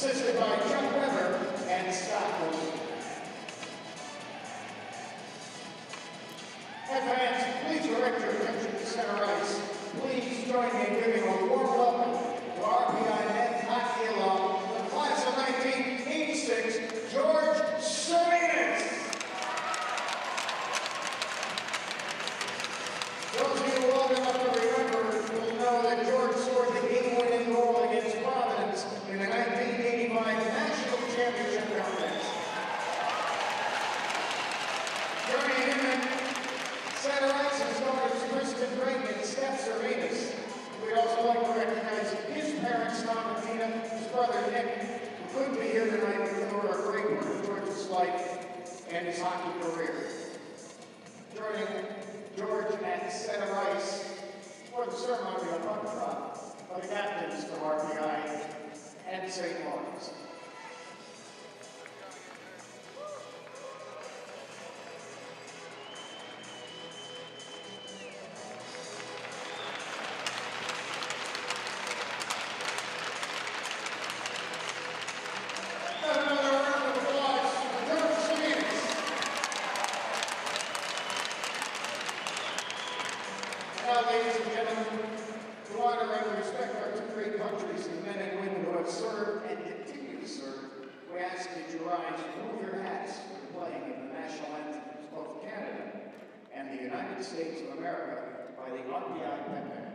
assisted by Chuck Weber and Scott Wilson. Fans, please direct your attention to center ice. Please join me in giving a warm welcome to RPI men's hockey alum, the class of 1986, George Salinas. Those of you old enough to remember will know that George scored the game-winning goal against Providence in the 1985 National Championship contest. Joining him in center ice is daughters Kristen Drake and Steph Servinas. We'd also like to recognize his parents, Tom and Tina, his brother Nick, who couldn't be here tonight for a great part of George's life and his hockey career. Joining George at center ice for the ceremony of puck drop are the captains of RPI and St. Lawrence. Now, ladies and gentlemen, to honor and respect our two great countries and men and women who have served and continue to serve, we ask that you rise and move your hats for playing in the national anthems of both Canada and the United States of America by the RPI Pen Band.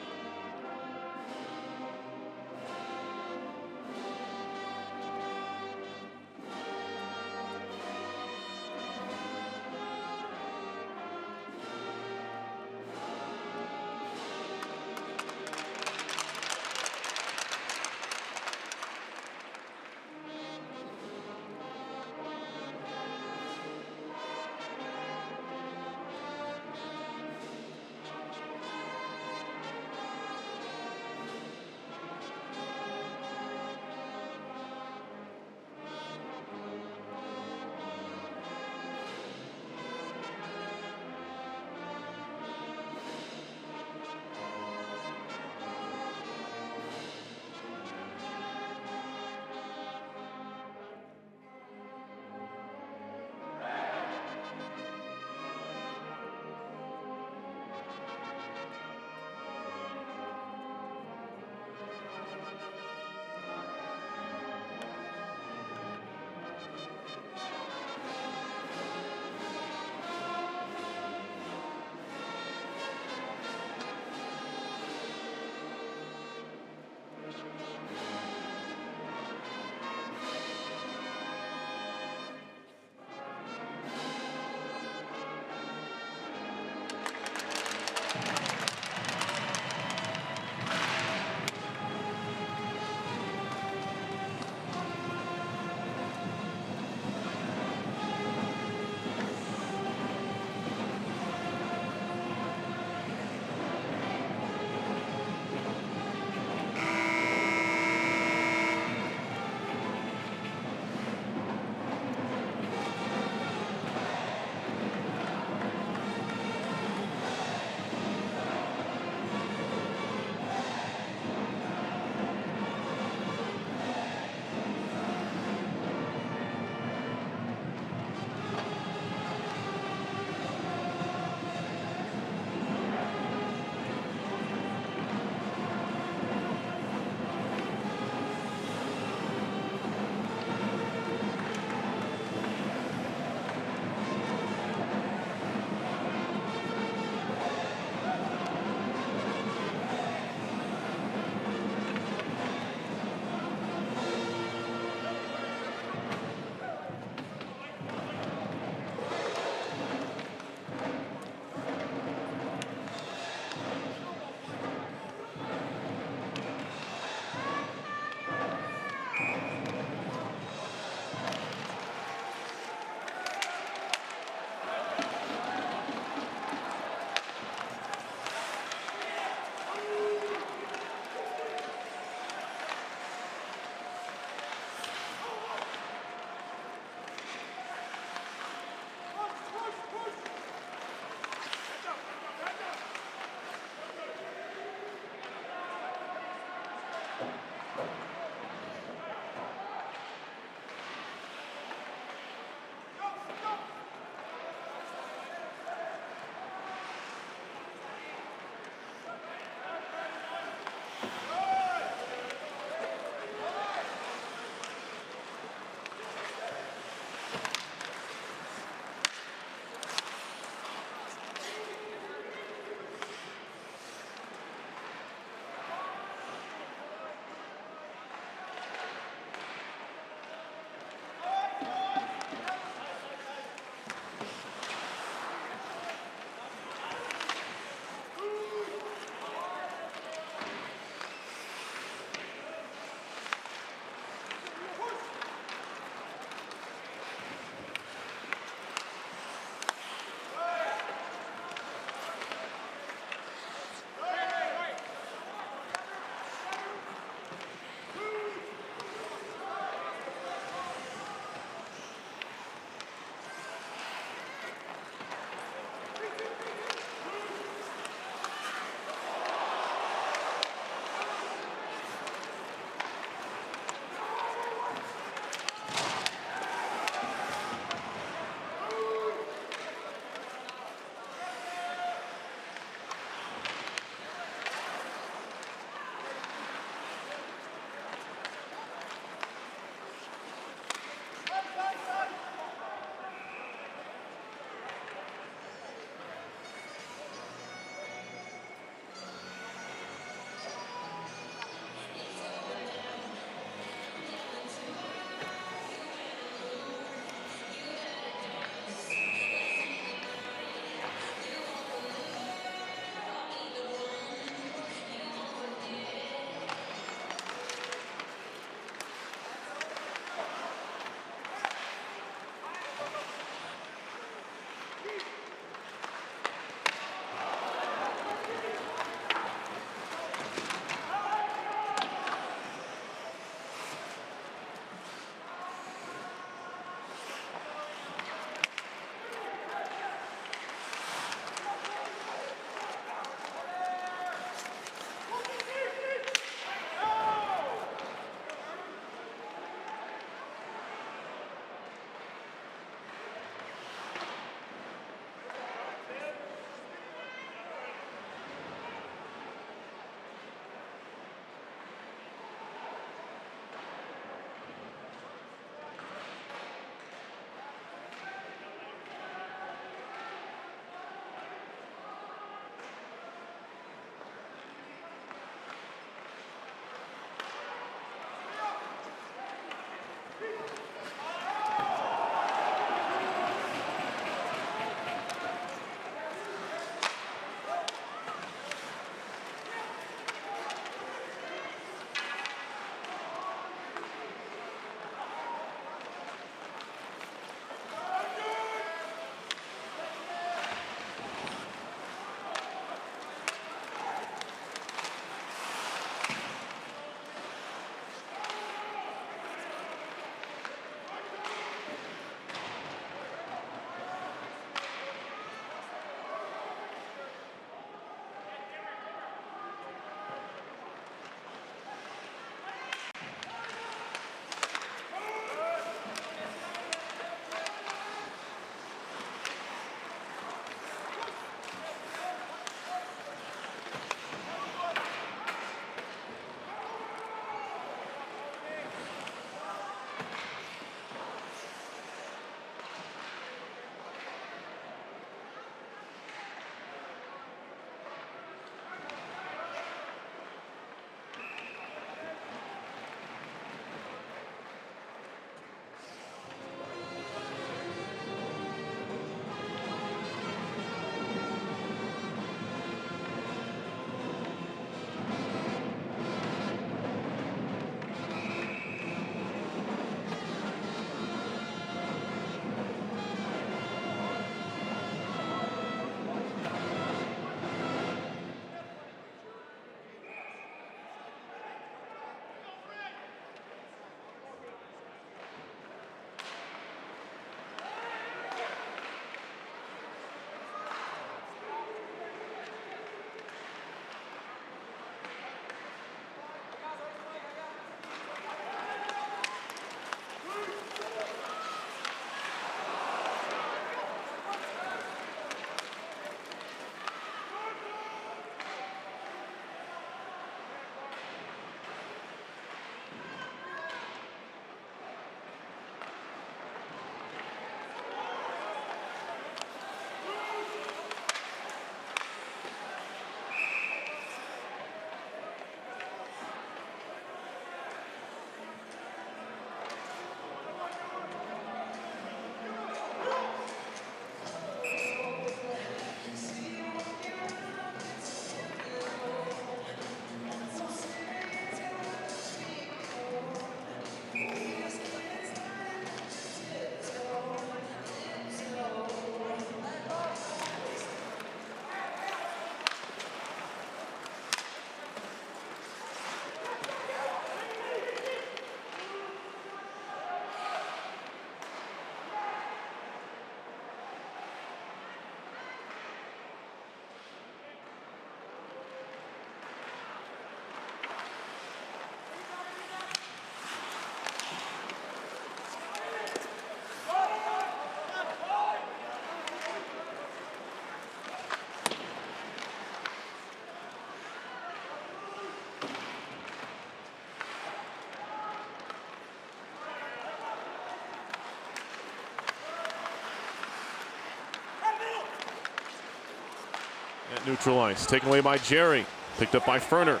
neutral ice. Taken away by Jerry. Picked up by Ferner.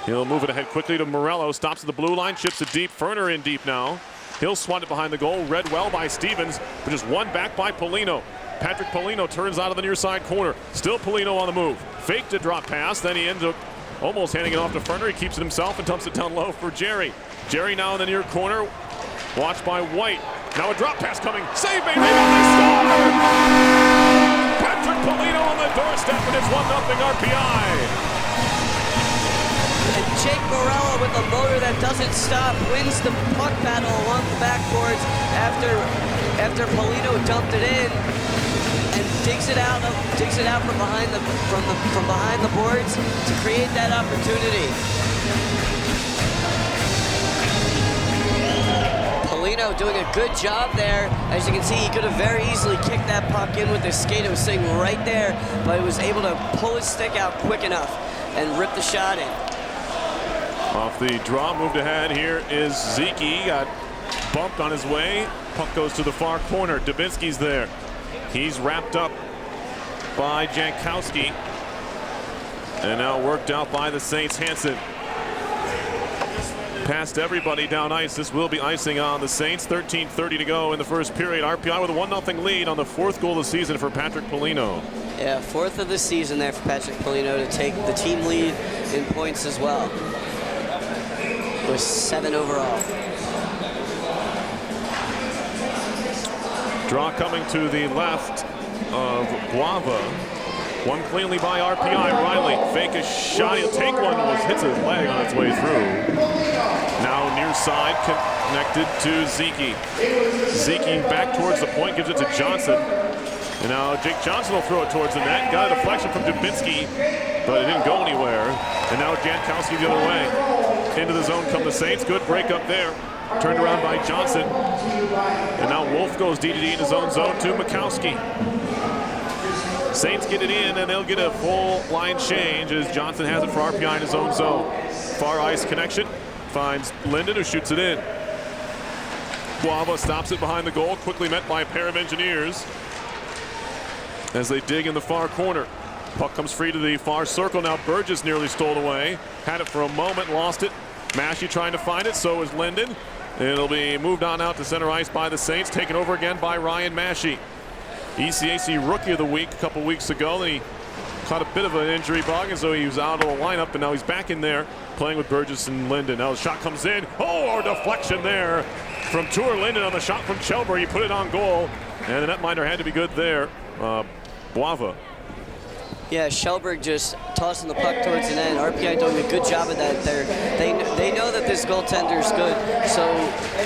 He'll move it ahead quickly to Morello. Stops at the blue line. Chips it deep. Ferner in deep now. He'll swat it behind the goal. Read well by Stevens. But just one back by Polino. Patrick Polino turns out of the near side corner. Still Polino on the move. Faked a drop pass. Then he ends up almost handing it off to Ferner. He keeps it himself and dumps it down low for Jerry. Jerry now in the near corner. Watched by White. Now a drop pass coming. Save made. They score! Patrick Polino on the doorstep, and it's 1-0 RPI. And Jake Morello with a motor that doesn't stop wins the puck battle along the backboards after Polino dumped it in and digs it out from behind the boards to create that opportunity. Polino doing a good job there. As you can see, he could have very easily kicked that puck in with his skate. It was sitting right there, but he was able to pull his stick out quick enough and rip the shot in. Off the draw, moved ahead. Here is Zeke. Got bumped on his way. Puck goes to the far corner. Dubinsky's there. He's wrapped up by Jankowski. And now worked out by the Saints. Hansen. Past everybody down ice. This will be icing on the Saints. 13:30 to go in the first period. RPI with a 1-0 lead on the 4th goal of the season for Patrick Polino. Yeah, 4th of the season there for Patrick Polino to take the team lead in points as well. It was 7 overall. Draw coming to the left of Guava. One cleanly by RPI. Riley fake a shot. He'll take one. Hits his leg on its way through. Now near side connected to Zeke. Zeke back towards the point. Gives it to Johnson. And now Jake Johnson will throw it towards the net. Got a deflection from Dubinsky, but it didn't go anywhere. And now Jankowski the other way. Into the zone come the Saints. Good break up there. Turned around by Johnson. And now Wolf goes D-to-D in his own zone to Mikowski. Saints get it in, and they'll get a full line change as Johnson has it for RPI in his own zone. Far ice connection. Finds Linden, who shoots it in. Guava stops it behind the goal. Quickly met by a pair of engineers as they dig in the far corner. Puck comes free to the far circle. Now Burgess nearly stole away. Had it for a moment, lost it. Massey trying to find it, so is Linden. It'll be moved on out to center ice by the Saints, taken over again by Ryan Massey. ECAC Rookie of the Week a couple weeks ago. He caught a bit of an injury bug, and so he was out of the lineup, and now he's back in there playing with Burgess and Linden. Now the shot comes in. Oh, a deflection there from Tour Linden on the shot from Chelber. He put it on goal, and the netminder had to be good there. Boava. Yeah, Shellberg just tossing the puck towards the net. RPI doing a good job of that there. They know that this goaltender is good, so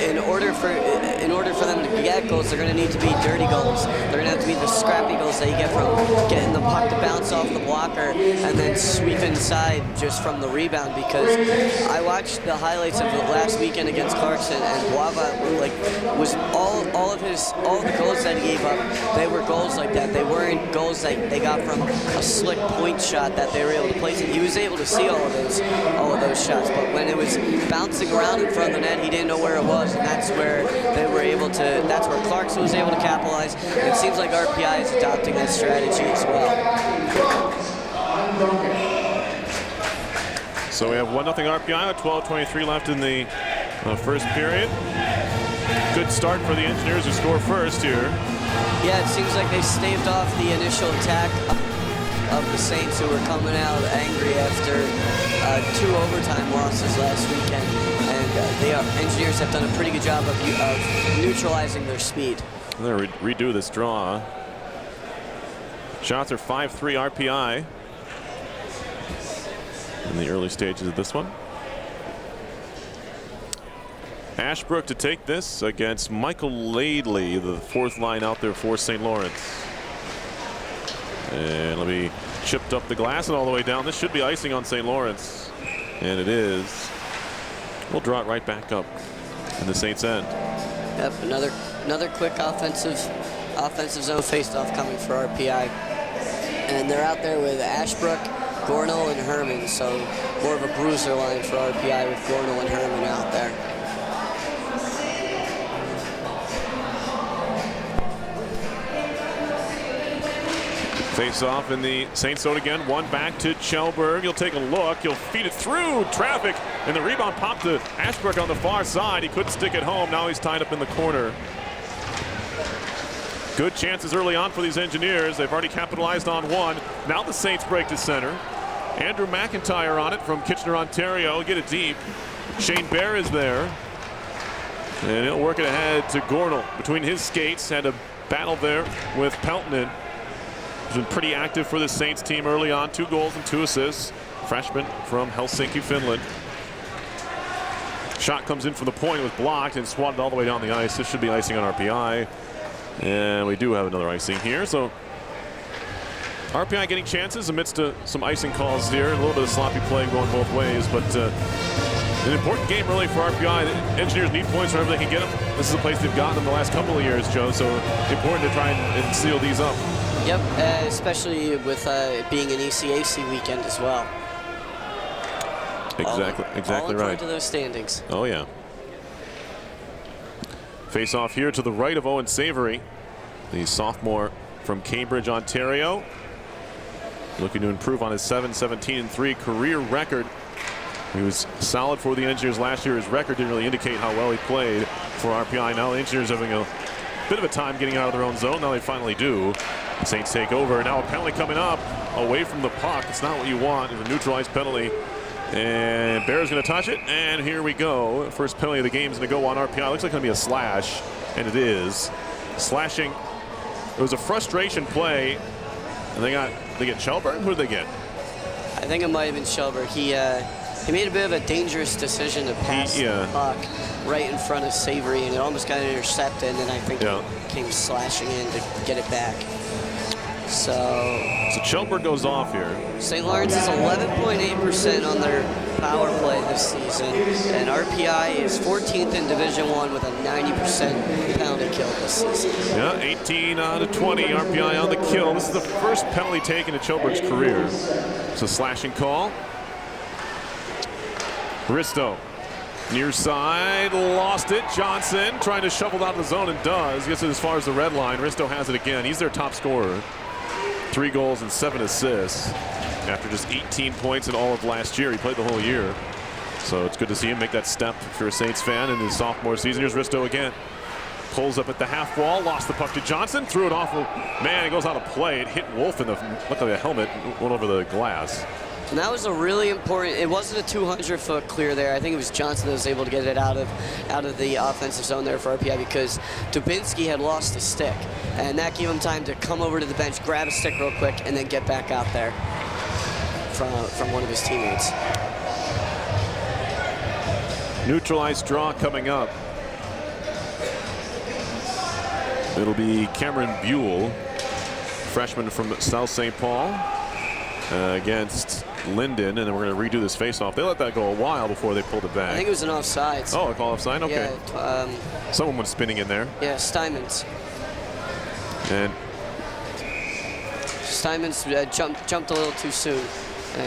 in order for them to get goals, they're going to need to be dirty goals. They're going to have to be the scrappy goals that you get from getting the puck to bounce off the blocker and then sweep inside just from the rebound. Because I watched the highlights of the last weekend against Clarkson, and Boava was all of the goals that he gave up. They were goals like that. They weren't goals that they got from a slick point shot that they were able to place. And he was able to see all of those shots, but when it was bouncing around in front of the net, he didn't know where it was, and that's where they were able to. That's where Clarkson was able to capitalize. And it seems like RPI is adopting that strategy as well. So we have 1-0 RPI with 12:23 left in the first period. Good start for the Engineers, who score first here. Yeah, it seems like they staved off the initial attack of the Saints, who were coming out angry after 2 overtime losses last weekend. And the Engineers have done a pretty good job of neutralizing their speed. They'll redo this draw. Shots are 5-3 RPI in the early stages of this one. Ashbrook to take this against Michael Laidley, the 4th line out there for St. Lawrence. And it'll be chipped up the glass and all the way down. This should be icing on St. Lawrence, and it is. We'll draw it right back up in the Saints' end. Yep, another quick offensive zone faceoff coming for RPI, and they're out there with Ashbrook, Gornell, and Herman. So more of a bruiser line for RPI with Gornell and Herman out there. Face off in the Saints zone again. One back to Kjellberg. He'll take a look. He'll feed it through traffic. And the rebound popped to Ashbrook on the far side. He couldn't stick it home. Now he's tied up in the corner. Good chances early on for these Engineers. They've already capitalized on one. Now the Saints break to center. Andrew McIntyre on it from Kitchener, Ontario. Get it deep. Shane Bear is there. And he'll work it ahead to Gornall. Between his skates, had a battle there with Peltonen. He's been pretty active for the Saints team early on. 2 goals and 2 assists. Freshman from Helsinki, Finland. Shot comes in from the point. It was blocked and swatted all the way down the ice. This should be icing on RPI. And we do have another icing here. So RPI getting chances amidst some icing calls here. A little bit of sloppy play going both ways. But an important game really for RPI. The Engineers need points wherever they can get them. This is a place they've gotten them the last couple of years, Joe. So important to try and seal these up. Yep, especially with it being an ECAC weekend as well. Exactly all right. To those standings. Oh yeah. Face off here to the right of Owen Savory, the sophomore from Cambridge, Ontario. Looking to improve on his 7-17-3 career record. He was solid for the Engineers last year. His record didn't really indicate how well he played for RPI. Now the Engineers having a bit of a time getting out of their own zone. Now they finally do. The Saints take over. Now a penalty coming up away from the puck. It's not what you want. It's a neutralized penalty. And Bear's going to touch it. And here we go. First penalty of the game is going to go on RPI. Looks like it's going to be a slash. And it is. Slashing. It was a frustration play. And they get Kjellberg. Who did they get? I think it might have been Kjellberg. He made a bit of a dangerous decision to pass the puck right in front of Savory, and it almost got intercepted, and then I think he came slashing in to get it back. So Kjellberg goes off here. St. Lawrence is 11.8% on their power play this season, and RPI is 14th in Division I with a 90% penalty kill this season. Yeah, 18 out of 20 RPI on the kill. This is the first penalty taken in Kjellberg's career. It's a slashing call. Risto, near side, lost it. Johnson trying to shovel out of the zone and does. Gets it as far as the red line. Risto has it again. He's their top scorer. 3 goals and 7 assists after just 18 points in all of last year. He played the whole year. So it's good to see him make that step if you're a Saints fan in his sophomore season. Here's Risto again. Pulls up at the half wall, lost the puck to Johnson, threw it off. Man, it goes out of play. It hit Wolf in the, luckily the helmet went over the glass. And that was a really important, it wasn't a 200-foot clear there. I think it was Johnson that was able to get it out of the offensive zone there for RPI because Dubinsky had lost a stick. And that gave him time to come over to the bench, grab a stick real quick, and then get back out there from one of his teammates. Neutralized draw coming up. It'll be Cameron Buell, freshman from South St. Paul, against Linden, and then we're going to redo this face-off. They let that go a while before they pulled it back. I think it was an offsides. Oh, a call offside? Okay. Yeah, someone was spinning in there. Yeah, Steinmans. And Steinmans jumped a little too soon.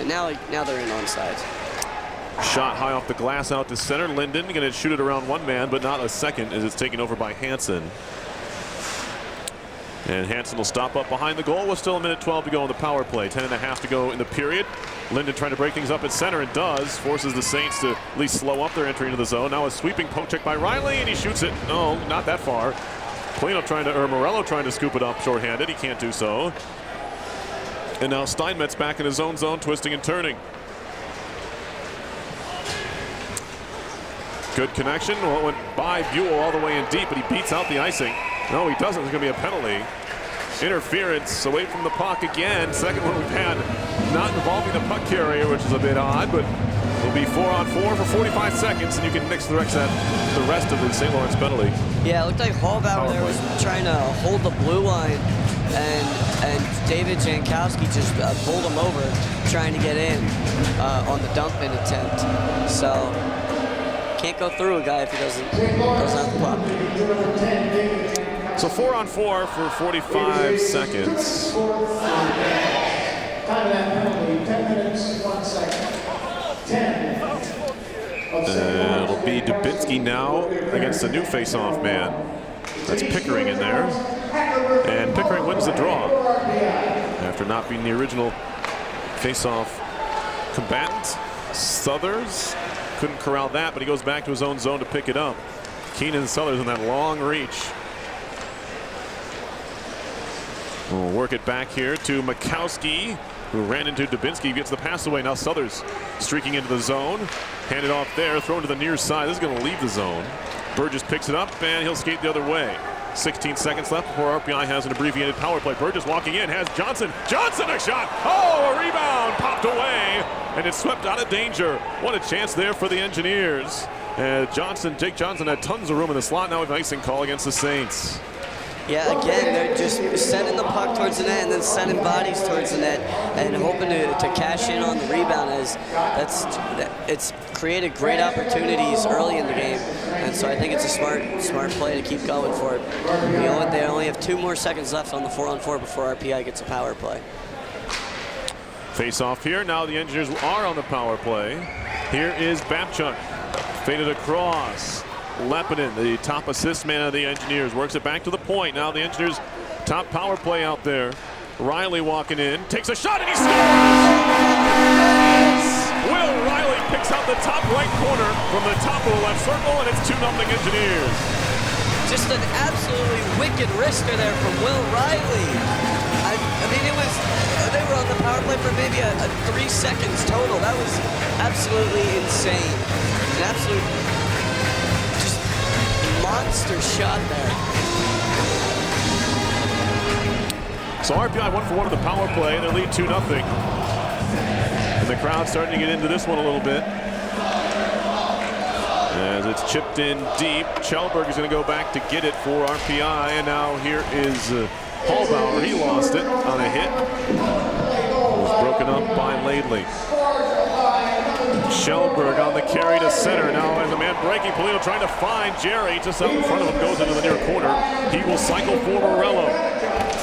Now they're in onside. Shot high off the glass out to center. Linden going to shoot it around one man, but not a second as it's taken over by Hansen. And Hansen will stop up behind the goal with still 1:12 to go on the power play. 10.5 to go in the period. Linden trying to break things up at center and does. Forces the Saints to at least slow up their entry into the zone. Now a sweeping poke check by Riley, and he shoots it. No, not that far. Morello trying to scoop it up shorthanded. He can't do so. And now Steinmetz back in his own zone, twisting and turning. Good connection. Well, it went by Buell all the way in deep, but he beats out the icing. No, he doesn't. There's going to be a penalty. Interference away from the puck again. Second one we've had not involving the puck carrier, which is a bit odd, but it'll be 4-on-4 for 45 seconds, and you can mix the rest of the St. Lawrence penalty. Yeah, it looked like Hallbauer there was trying to hold the blue line, and David Jankowski just pulled him over, trying to get in on the dump-in attempt. So can't go through a guy if he doesn't have the puck. So 4-on-4 for 45 seconds. Time of that penalty, 10 minutes, 1 second. 10. It'll be Dubinsky now against the new face-off man. That's Pickering in there. And Pickering wins the draw after not being the original face-off combatant. Southers couldn't corral that, but he goes back to his own zone to pick it up. Keenan Southers in that long reach. We'll work it back here to Makowski, who ran into Dubinsky, gets the pass away. Now Southers streaking into the zone. Handed off there, thrown to the near side. This is going to leave the zone. Burgess picks it up, and he'll skate the other way. 16 seconds left before RPI has an abbreviated power play. Burgess walking in, has Johnson. Johnson, a shot! Oh, a rebound, popped away, and it's swept out of danger. What a chance there for the Engineers. Jake Johnson had tons of room in the slot. Now with an icing call against the Saints. Yeah, again, they're just sending the puck towards the net and then sending bodies towards the net and hoping to cash in on the rebound, as it's created great opportunities early in the game. And so I think it's a smart play to keep going for it. They only have 2 more seconds left on the 4-on-4 before RPI gets a power play. Face off here. Now the Engineers are on the power play. Here is Babchuk. Faded across. Lepinen, the top assist man of the Engineers, works it back to the point. Now the Engineers' top power play out there. Riley walking in, takes a shot, and he scores! Will Riley picks out the top right corner from the top of the left circle, and it's 2-0 Engineers. Just an absolutely wicked wrister there from Will Riley. I mean, they were on the power play for maybe a 3 seconds total. That was absolutely insane. An absolute monster shot there. So RPI 1 for 1 on the power play. They lead 2-0. And the crowd starting to get into this one a little bit. As it's chipped in deep. Kjellberg is going to go back to get it for RPI. And now here is Hallbauer. He lost it on a hit. It was broken up by Laidley. Kjellberg on the carry to center. Now as a man breaking, Polino trying to find Jerry. Just out in front of him, goes into the near corner. He will cycle for Morello.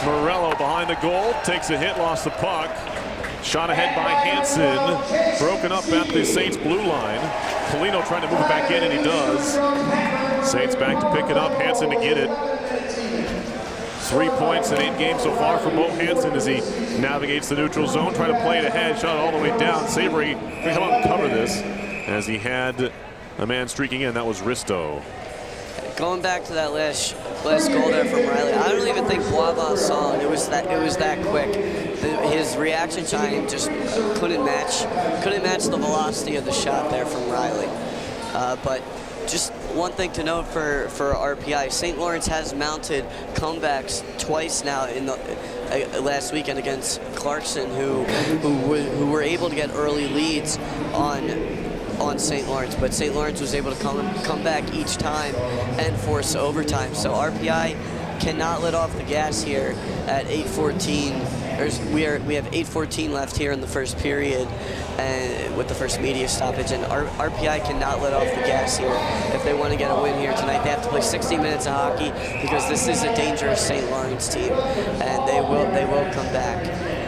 Morello behind the goal, takes a hit, lost the puck. Shot ahead by Hansen. Broken up at the Saints blue line. Polino trying to move it back in, and he does. Saints back to pick it up. Hansen to get it. 3 points in 8 games so far for Bo Hansen as he navigates the neutral zone, trying to play it ahead, shot all the way down. Savory can come up and cover this as he had a man streaking in. That was Risto. Going back to that last goal there from Riley, I don't even think Boivin saw it. It was that quick. His reaction time just couldn't match the velocity of the shot there from Riley. But just one thing to note for RPI, St. Lawrence has mounted comebacks twice now in the last weekend against Clarkson, who were able to get early leads on St. Lawrence, but St. Lawrence was able to come back each time and force overtime. So RPI cannot let off the gas here at 8:14. We have 8:14 left here in the first period, and with the first media stoppage, and RPI cannot let off the gas here if they want to get a win here tonight. They have to play 60 minutes of hockey because this is a dangerous St. Lawrence team, and they will come back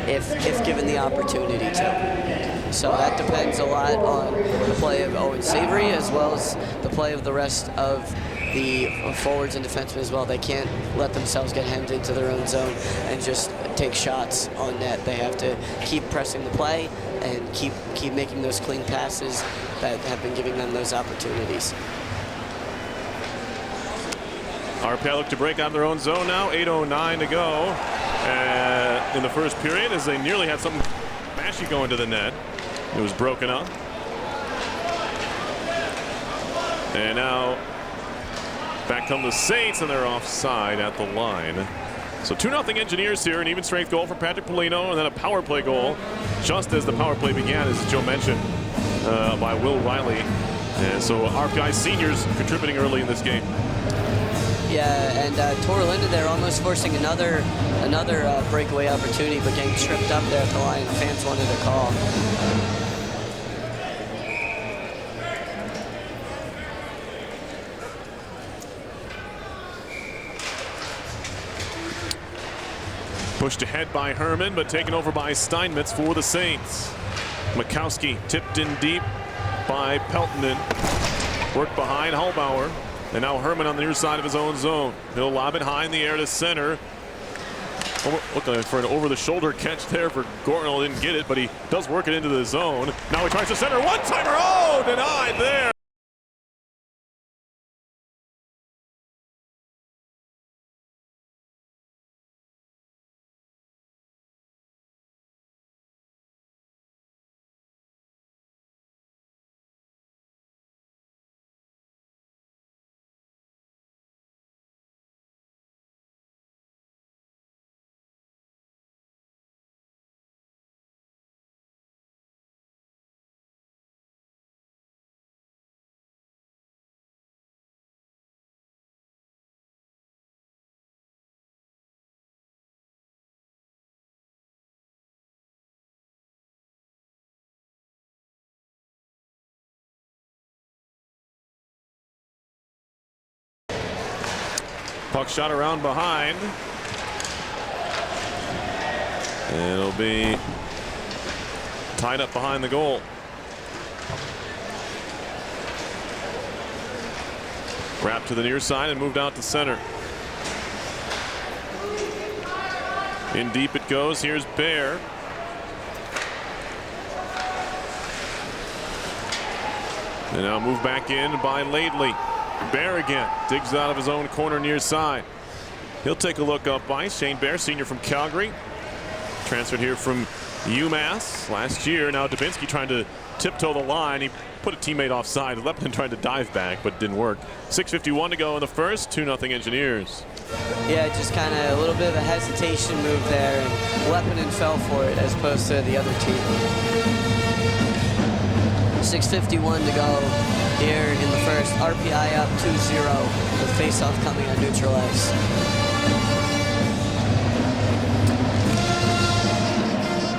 if given the opportunity to. So that depends a lot on the play of Owen Savory as well as the play of the rest of the forwards and defensemen as well. They can't let themselves get hemmed into their own zone and just take shots on net. They have to keep pressing the play and keep making those clean passes that have been giving them those opportunities. RPI look to break out of their own zone now. 8:09 to go in the first period as they nearly had something mashy going to the net. It was broken up. And now back come the Saints, and they're offside at the line. So 2-0 Engineers here, an even strength goal for Patrick Polino, and then a power play goal just as the power play began, as Joe mentioned, by Will Riley. And so RPI seniors contributing early in this game. Yeah, and Tor Linden there almost forcing another breakaway opportunity, but getting tripped up there at the line. Fans wanted a call. Pushed ahead by Herman, but taken over by Steinmetz for the Saints. Makowski tipped in deep by Peltonen. Worked behind Hallbauer. And now Herman on the near side of his own zone. He'll lob it high in the air to center. Looking for an over-the-shoulder catch there for Gornell. Didn't get it, but he does work it into the zone. Now he tries to center. One-timer. Oh, denied there. Puck shot around behind. And it'll be tied up behind the goal. Wrapped to the near side and moved out to center. In deep it goes. Here's Bear. And now move back in by Laidley. Bear again digs out of his own corner near side. He'll take a look up ice. Shane Bear, senior from Calgary, transferred here from UMass last year. Now Dubinsky trying to tiptoe the line. He put a teammate offside. Lepnin tried to dive back, but it didn't work. 6:51 to go in the first. 2-0 Engineers. Yeah, just kind of a little bit of a hesitation move there, and Lepnin fell for it as opposed to the other team. 6:51 to go here in the first. RPI up 2-0 with face-off coming on neutral ice.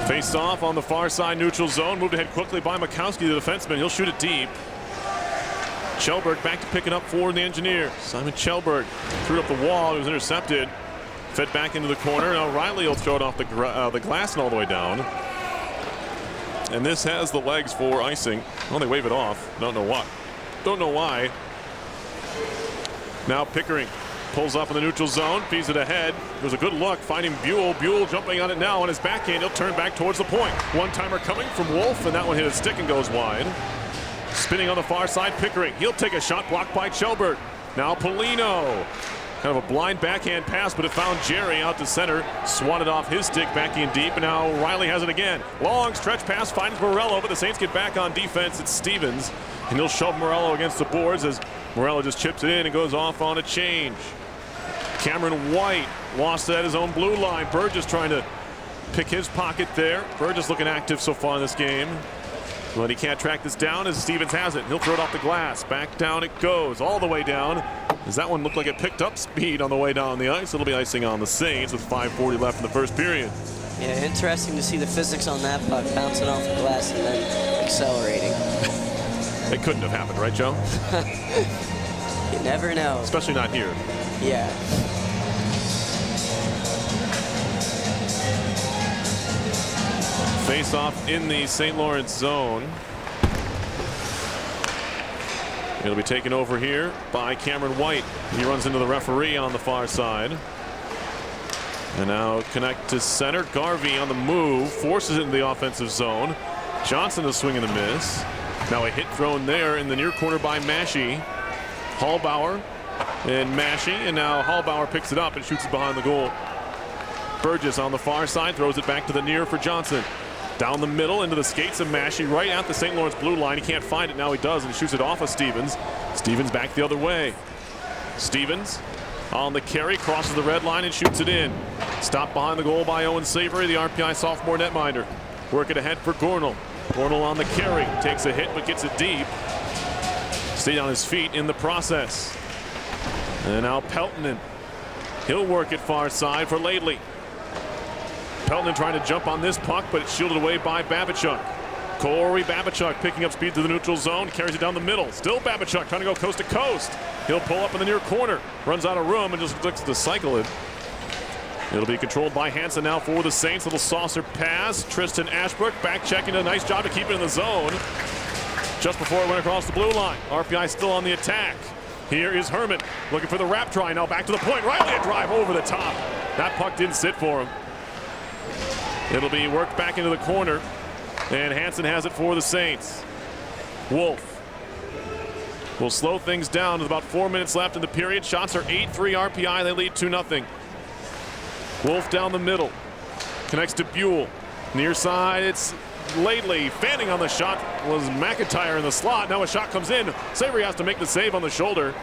Face off on the far side neutral zone. Moved ahead quickly by Mikowski, the defenseman. He'll shoot it deep. Kjellberg back to pick it up for the Engineers. Simon Kjellberg threw it up the wall. It was intercepted. Fed back into the corner. Now Riley will throw it off the glass and all the way down. And this has the legs for icing. Well, they wave it off. Don't know what. Don't know why. Now Pickering pulls up in the neutral zone, feeds it ahead. There's a good look, finding Buell. Buell jumping on it now on his backhand. He'll turn back towards the point. One-timer coming from Wolf, and that one hit his stick and goes wide. Spinning on the far side, Pickering. He'll take a shot blocked by Kjellberg. Now Polino. Kind of a blind backhand pass, but it found Jerry out to center. Swatted off his stick back in deep, and now Riley has it again. Long stretch pass finds Morello, but the Saints get back on defense. It's Stevens, and he'll shove Morello against the boards as Morello just chips it in and goes off on a change. Cameron White lost it at his own blue line. Burgess trying to pick his pocket there. Burgess looking active so far in this game. But he can't track this down as Stevens has it. He'll throw it off the glass. Back down it goes, all the way down. As that one looked like it picked up speed on the way down the ice. It'll be icing on the Saints with 5:40 left in the first period. Yeah, interesting to see the physics on that puck, bouncing off the glass and then accelerating. It couldn't have happened, right, Joe? You never know. Especially not here. Yeah. Face off in the St. Lawrence zone. It'll be taken over here by Cameron White. He runs into the referee on the far side. And now connect to center. Garvey on the move, forces it into the offensive zone. Johnson a swing and a miss. Now a hit thrown there in the near corner by Maschie. Hallbauer and Maschie, and now Hallbauer picks it up and shoots it behind the goal. Burgess on the far side throws it back to the near for Johnson. Down the middle into the skates of Maschie, right at the St. Lawrence blue line. He can't find it, now he does, and he shoots it off of Stevens. Stevens back the other way. Stevens on the carry, crosses the red line and shoots it in. Stopped behind the goal by Owen Savory, the RPI sophomore netminder. Work it ahead for Gornell. Gornell on the carry, takes a hit but gets it deep. Stayed on his feet in the process. And now Peltonen. He'll work it far side for Laidley. Peltonen trying to jump on this puck, but it's shielded away by Babachuk. Corey Babachuk picking up speed to the neutral zone, carries it down the middle. Still Babachuk trying to go coast to coast. He'll pull up in the near corner, runs out of room and just looks to cycle it. It'll be controlled by Hansen now for the Saints. Little saucer pass. Tristan Ashbrook back checking. A nice job to keep it in the zone. Just before it went across the blue line. RPI still on the attack. Here is Herman looking for the wrap try. Now back to the point. Riley a drive over the top. That puck didn't sit for him. It'll be worked back into the corner, and Hansen has it for the Saints. Wolf will slow things down with about 4 minutes left in the period. Shots are 8-3 RPI. They lead 2-0. Wolf down the middle. Connects to Buell. Near side, it's Laidley. Fanning on the shot was McIntyre in the slot. Now a shot comes in. Savory has to make the save on the shoulder.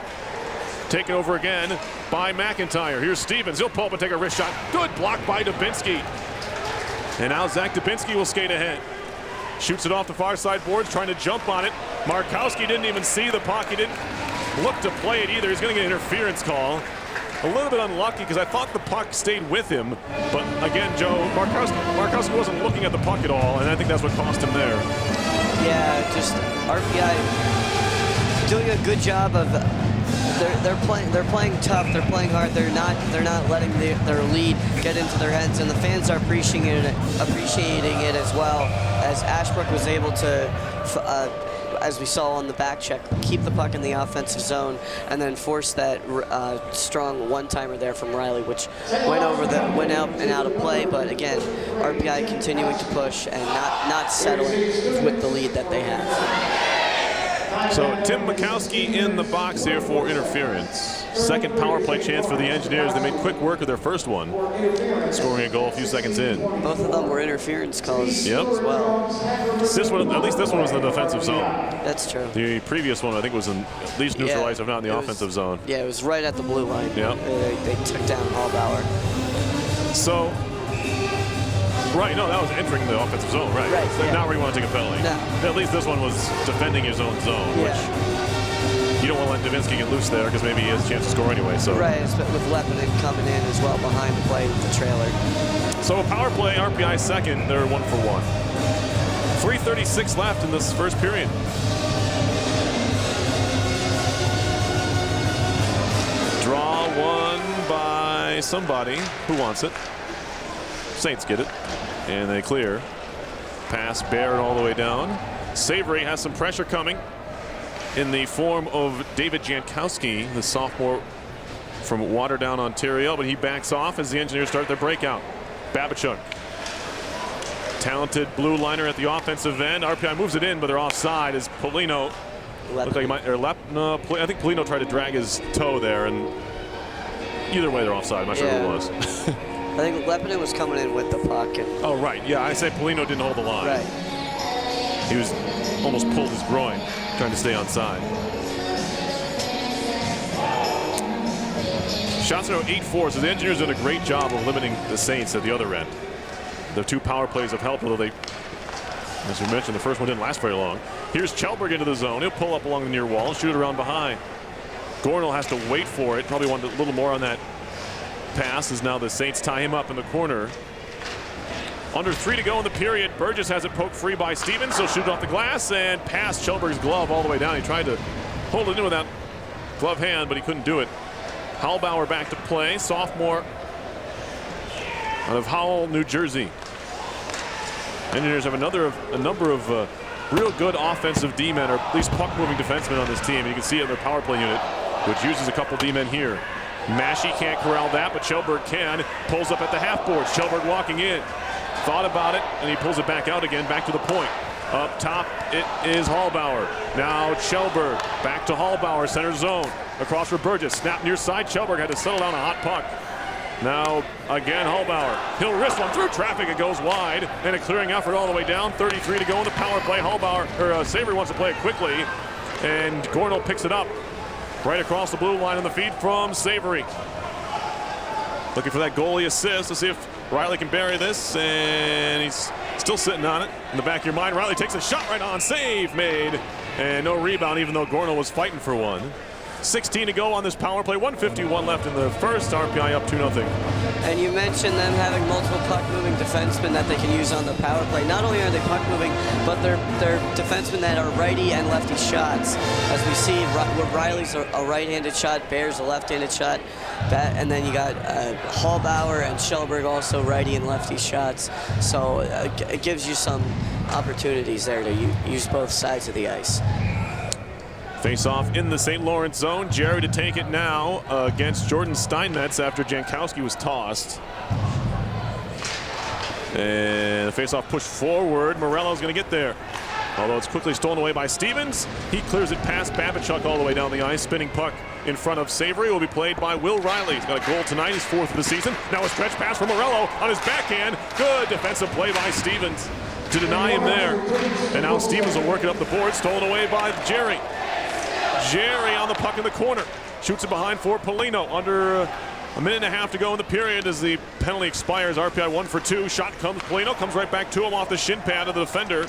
Taken over again by McIntyre. Here's Stevens. He'll pull up and take a wrist shot. Good block by Dubinsky. And now Zach Dubinsky will skate ahead. Shoots it off the far side boards, trying to jump on it. Markowski didn't even see the puck. He didn't look to play it either. He's going to get an interference call. A little bit unlucky because I thought the puck stayed with him. But again, Joe, Markowski wasn't looking at the puck at all, and I think that's what cost him there. Yeah, just RPI doing a good job of. They're playing tough. They're playing hard. They're not letting their lead get into their heads, and the fans are appreciating it as well. As Ashbrook was able to, as we saw on the back check, keep the puck in the offensive zone, and then force that strong one-timer there from Riley, which went up and out of play. But again, RPI continuing to push and not settling with the lead that they have. So Tim Mikowski in the box here for interference. Second power play chance for the Engineers. They made quick work of their first one, scoring a goal a few seconds in. Both of them were interference calls as well. This one, at least this one was in the defensive zone. That's true. The previous one, I think, was in at least neutralized, if not in the offensive zone. Yeah, it was right at the blue line. Yeah. They took down Hallbauer. So, right, no, that was entering the offensive zone, right? Right, So not where you want to take a penalty. No. At least this one was defending his own zone, which you don't want to let Davinsky get loose there because maybe he has a chance to score anyway. So. Right, with Leppinen coming in as well behind the play with the trailer. So a power play, RPI second, they're 1 for 1. 3:36 left in this first period. Draw one by somebody. Who wants it? Saints get it, and they clear. Pass Barrett all the way down. Savory has some pressure coming in the form of David Jankowski, the sophomore from Waterdown, Ontario, but he backs off as the Engineers start their breakout. Babachuk, talented blue liner at the offensive end. RPI moves it in, but they're offside as Polino. Looked like he might, or no, I think Polino tried to drag his toe there, and either way they're offside. I'm not sure who it was. I think Leppinen was coming in with the puck. Oh, right. Yeah, I say Polino didn't hold the line. Right. He was almost pulled his groin trying to stay on side. Shots are 8-4, so the Engineers did a great job of limiting the Saints at the other end. The two power plays have helped, although they, as we mentioned, the first one didn't last very long. Here's Kjellberg into the zone. He'll pull up along the near wall and shoot it around behind. Gornell has to wait for it. Probably wanted a little more on that pass as now the Saints tie him up in the corner. Under 3 to go in the period. Burgess has it poked free by Stevens. He'll shoot it off the glass and past Kjellberg's glove all the way down. He tried to hold it in with that glove hand, but he couldn't do it. Hallbauer back to play, sophomore out of Howell, New Jersey. Engineers have a number of real good offensive D-men, or at least puck-moving defensemen on this team. And you can see it in their power play unit, which uses a couple D-men here. Massey can't corral that, but Kjellberg can. Pulls up at the half boards. Kjellberg walking in. Thought about it, and he pulls it back out again, back to the point. Up top, it is Hallbauer. Now Kjellberg, back to Hallbauer, center zone. Across for Burgess, snap near side. Kjellberg had to settle down a hot puck. Now, again, Hallbauer. He'll wrist one through traffic. It goes wide, and a clearing effort all the way down. 33 to go in the power play. Savory wants to play it quickly, and Gornell picks it up. Right across the blue line in the feed from Savory. Looking for that goalie assist to see if Riley can bury this, and he's still sitting on it. In the back of your mind, Riley takes a shot right on. Save made, and no rebound, even though Gornell was fighting for one. 16 to go on this power play. 1:51 left in the first. RPI up 2-0. And you mentioned them having multiple puck-moving defensemen that they can use on the power play. Not only are they puck-moving, but they're defensemen that are righty and lefty shots. As we see, Riley's a right-handed shot, Bear's a left-handed shot. And then you got Hallbauer and Kjellberg also righty and lefty shots. So it gives you some opportunities there to use both sides of the ice. Face off in the St. Lawrence zone. Jerry to take it now against Jordan Steinmetz after Jankowski was tossed. And the face-off pushed forward. Morello's going to get there. Although it's quickly stolen away by Stevens. He clears it past Babichuk all the way down the ice. Spinning puck in front of Savory will be played by Will Riley. He's got a goal tonight. He's 4th of the season. Now a stretch pass from Morello on his backhand. Good defensive play by Stevens to deny him there. And now Stevens will work it up the board. Stolen away by Jerry. Jerry on the puck in the corner. Shoots it behind for Polino. Under a minute and a half to go in the period as the penalty expires. RPI 1 for 2. Shot comes. Polino comes right back to him off the shin pad of the defender.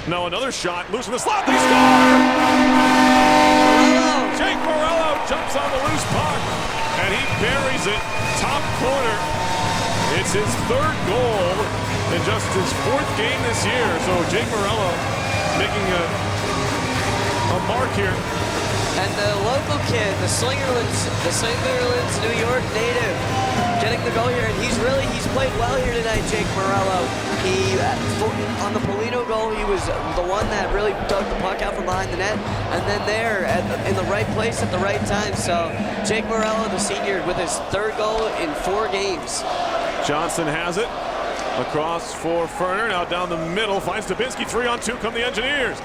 Now another shot. Loose in the slot. They score! Jake Morello jumps on the loose puck. And he buries it. Top corner. It's his 3rd goal in just his 4th game this year. So Jake Morello making a mark here. And the local kid, the Slingerlands, New York native, getting the goal here, and he's played well here tonight, Jake Morello. He, on the Polino goal, he was the one that really dug the puck out from behind the net, and then there, in the right place at the right time. So Jake Morello, the senior, with his 3rd goal in 4 games. Johnson has it. Across for Ferner, now down the middle, finds Dubinsky, 3-on-2, come the Engineers.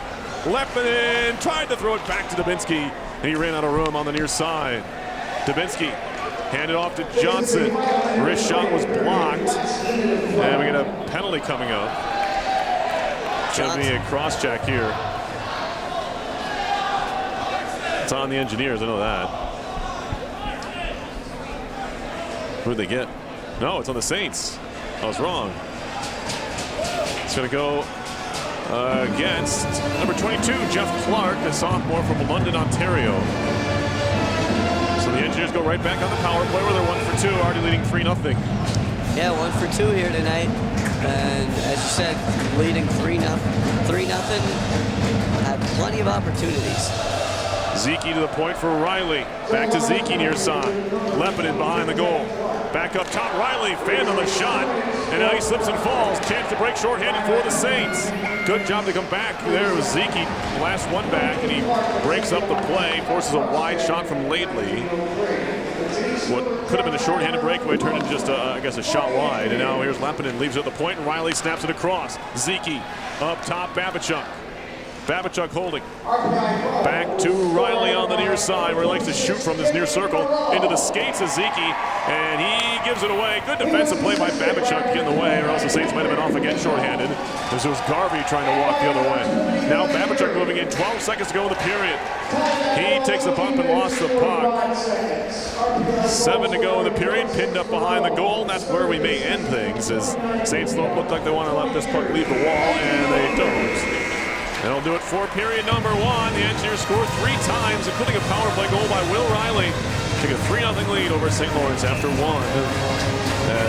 Lepinin tried to throw it back to Dubinsky, and he ran out of room on the near side. Dubinsky handed off to Johnson. Wrist shot was blocked, and we get a penalty coming up. It's going to be a cross-check here. It's on the Engineers, I know that. Who'd they get? No, it's on the Saints. I was wrong. It's going to go against number 22, Jeff Clark, a sophomore from London, Ontario. So the Engineers go right back on the power play where they're 1 for 2, already leading 3-0. Yeah, 1 for 2 here tonight. And as you said, leading 3-0. Had plenty of opportunities. Zeke to the point for Riley. Back to Zeke near side. Lepinin behind the goal. Back up top, Riley fanned on the shot. And now he slips and falls. Chance to break shorthanded for the Saints. Good job to come back. There was Zeke, last one back, and he breaks up the play. Forces a wide shot from Laidley. What could have been a shorthanded breakaway turned into just, I guess, a shot wide. And now here's Lepinin, leaves it at the point, and Riley snaps it across. Zeke up top, Babichuk. Babichuk holding. Back to Riley on the near side where he likes to shoot from this near circle into the skates of Zeke, and he gives it away. Good defensive play by Babichuk to get in the way, or else the Saints might have been off again shorthanded. This was Garvey trying to walk the other way. Now Babichuk moving in, 12 seconds to go in the period. He takes a bump and lost the puck. 7 to go in the period, pinned up behind the goal, and that's where we may end things, as Saints don't look like they want to let this puck leave the wall, and they don't. That'll do it for period number 1. The Engineers score 3 times, including a power play goal by Will Riley. Take a 3-0 lead over St. Lawrence after 1.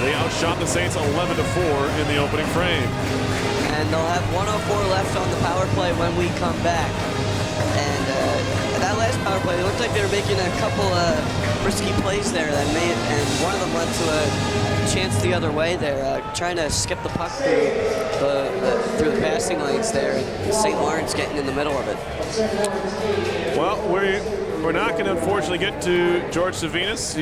They outshot the Saints 11-4 in the opening frame. And they'll have 1:04 left on the power play when we come back. And that last power play, it looked like they were making a couple risky plays there that and one of them led to a chance the other way there, trying to skip the puck through the passing lanes there. St. Lawrence getting in the middle of it. Well, we're not going to unfortunately get to George Savinas.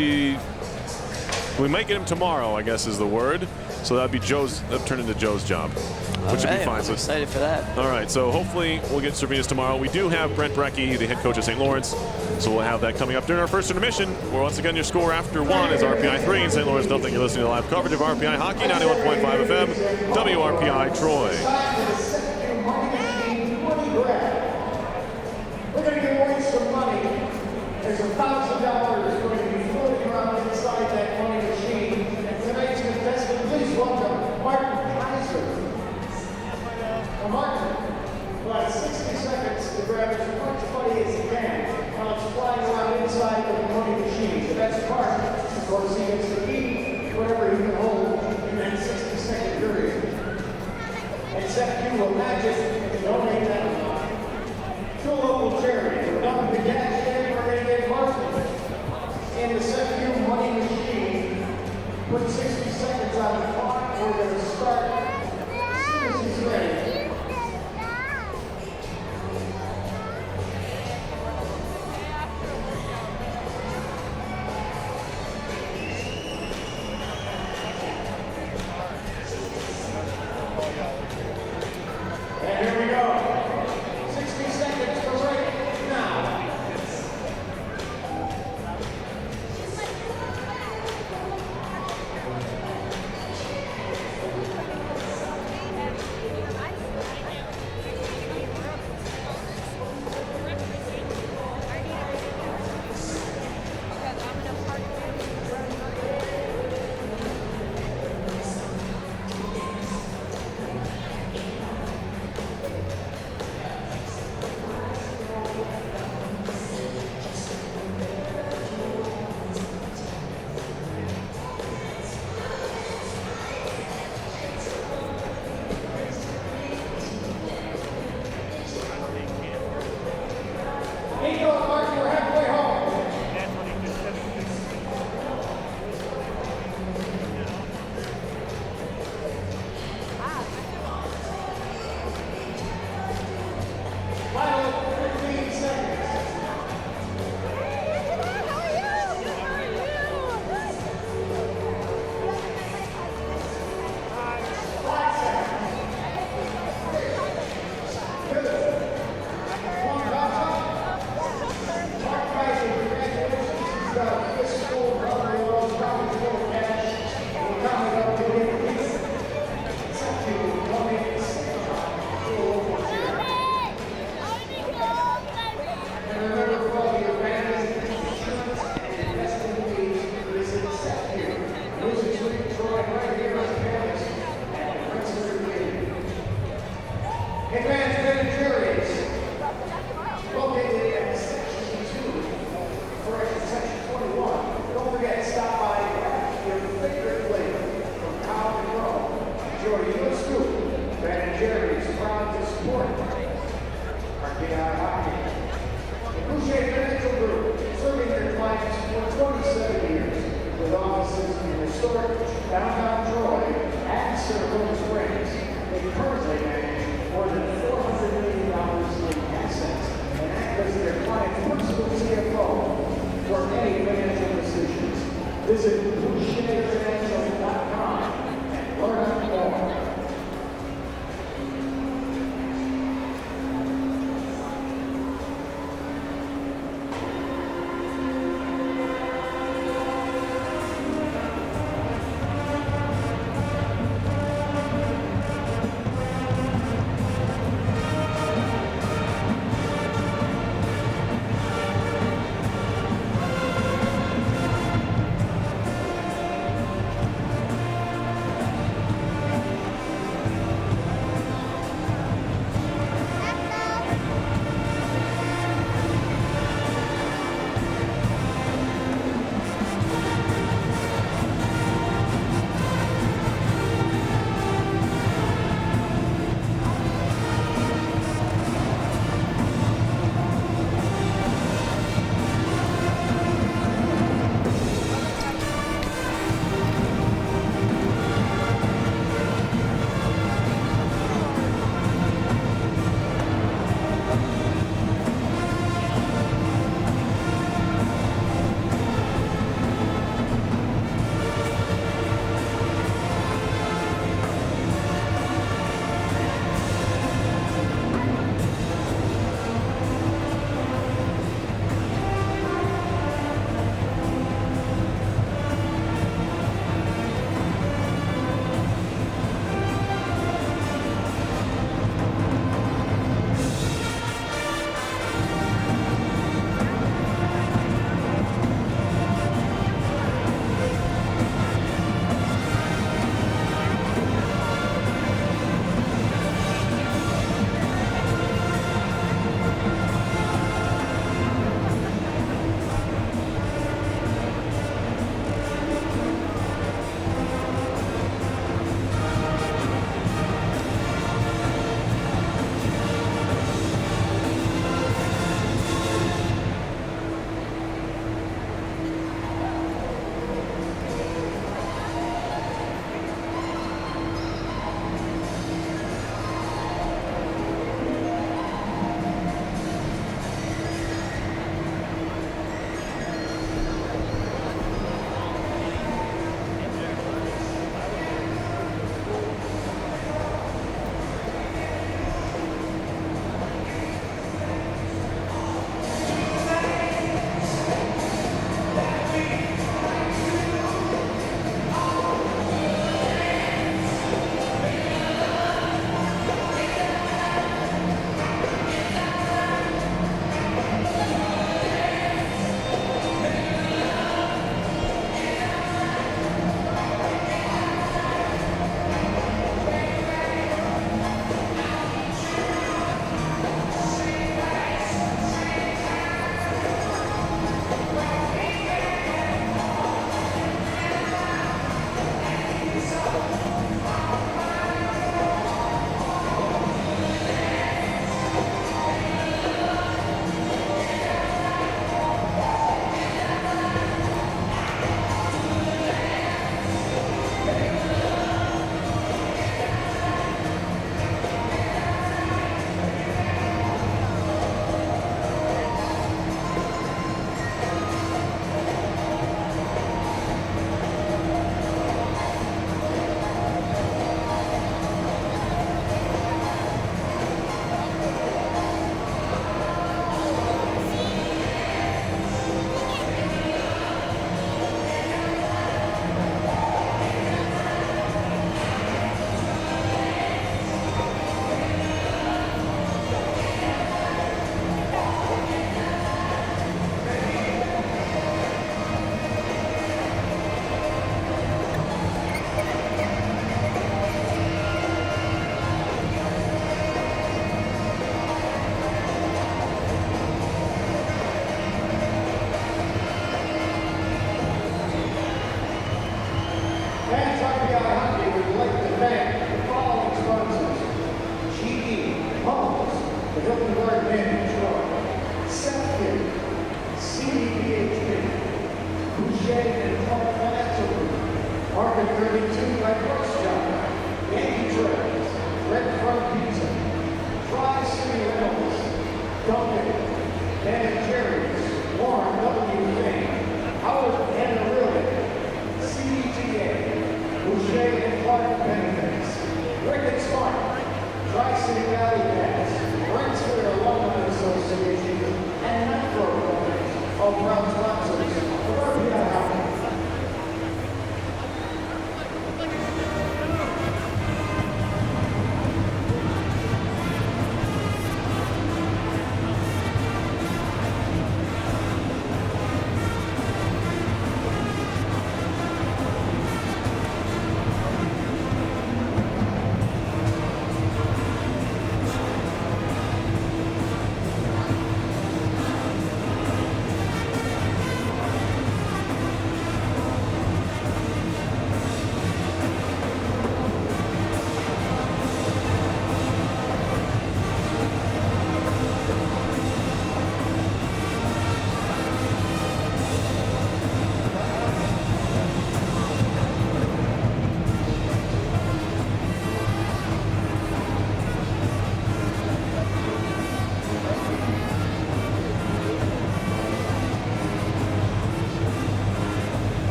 We might get him tomorrow, I guess is the word. So that'd be that'd turn into Joe's job, which would be fine. I'm excited for that. All right, so hopefully we'll get Savinas tomorrow. We do have Brent Brecky, the head coach of St. Lawrence, so we'll have that coming up during our first intermission. Where once again your score after 1 is RPI 3 and St. Lawrence nothing. You're listening to live coverage of RPI Hockey, 91.5 FM, WRPI Troy. We're going to give away some money. There's $1,000 going to be floating around inside that money machine. And tonight's contestant, please welcome Martin Kaiser. Now, Martin will have 60 seconds to grab as much money as he can while it's flying around inside of the money machine. The best part, of course, he gets to eat whatever he can hold in that 60-second period. Except you will magic and donate that amount to a local charity. We're not going to gas in, we're going to get Martin in the second money machine. Put 60 seconds on the clock. We're going to start as soon as he's ready. their client's personal CFO for any financial decisions. Visit BoucherFinancial.com and learn more. Ben and Jerry's, Warren W. Fane, Howard and CDTA, Boucher and Clark Benefits, Rick and Smart, Tri-City Valley Gas, Rensselaer Alumni Association, and Nitro Companies, all proud sponsors of RPI Hockey.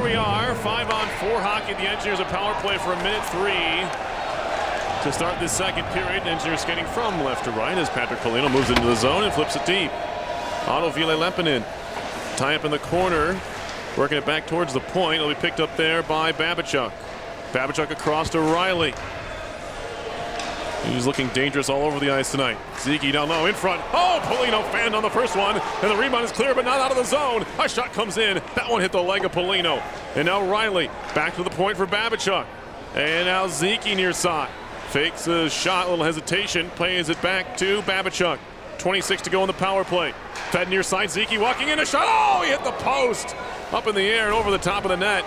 we are, 5-on-4 hockey. The Engineers a power play for 1:03 to start this second period. Engineers skating from left to right as Patrick Polino moves into the zone and flips it deep. Otto Ville-Leppänen tie up in the corner, working it back towards the point. It'll be picked up there by Babachuk. Babachuk across to Riley. He's looking dangerous all over the ice tonight. Zeke down low in front. Oh, Polino fanned on the first one. And the rebound is clear, but not out of the zone. A shot comes in. That one hit the leg of Polino. And now Riley back to the point for Babachuk. And now Zeke near side. Fakes a shot, a little hesitation. Plays it back to Babachuk. 26 to go in the power play. Fed near side. Zeke walking in a shot. Oh, he hit the post. Up in the air and over the top of the net.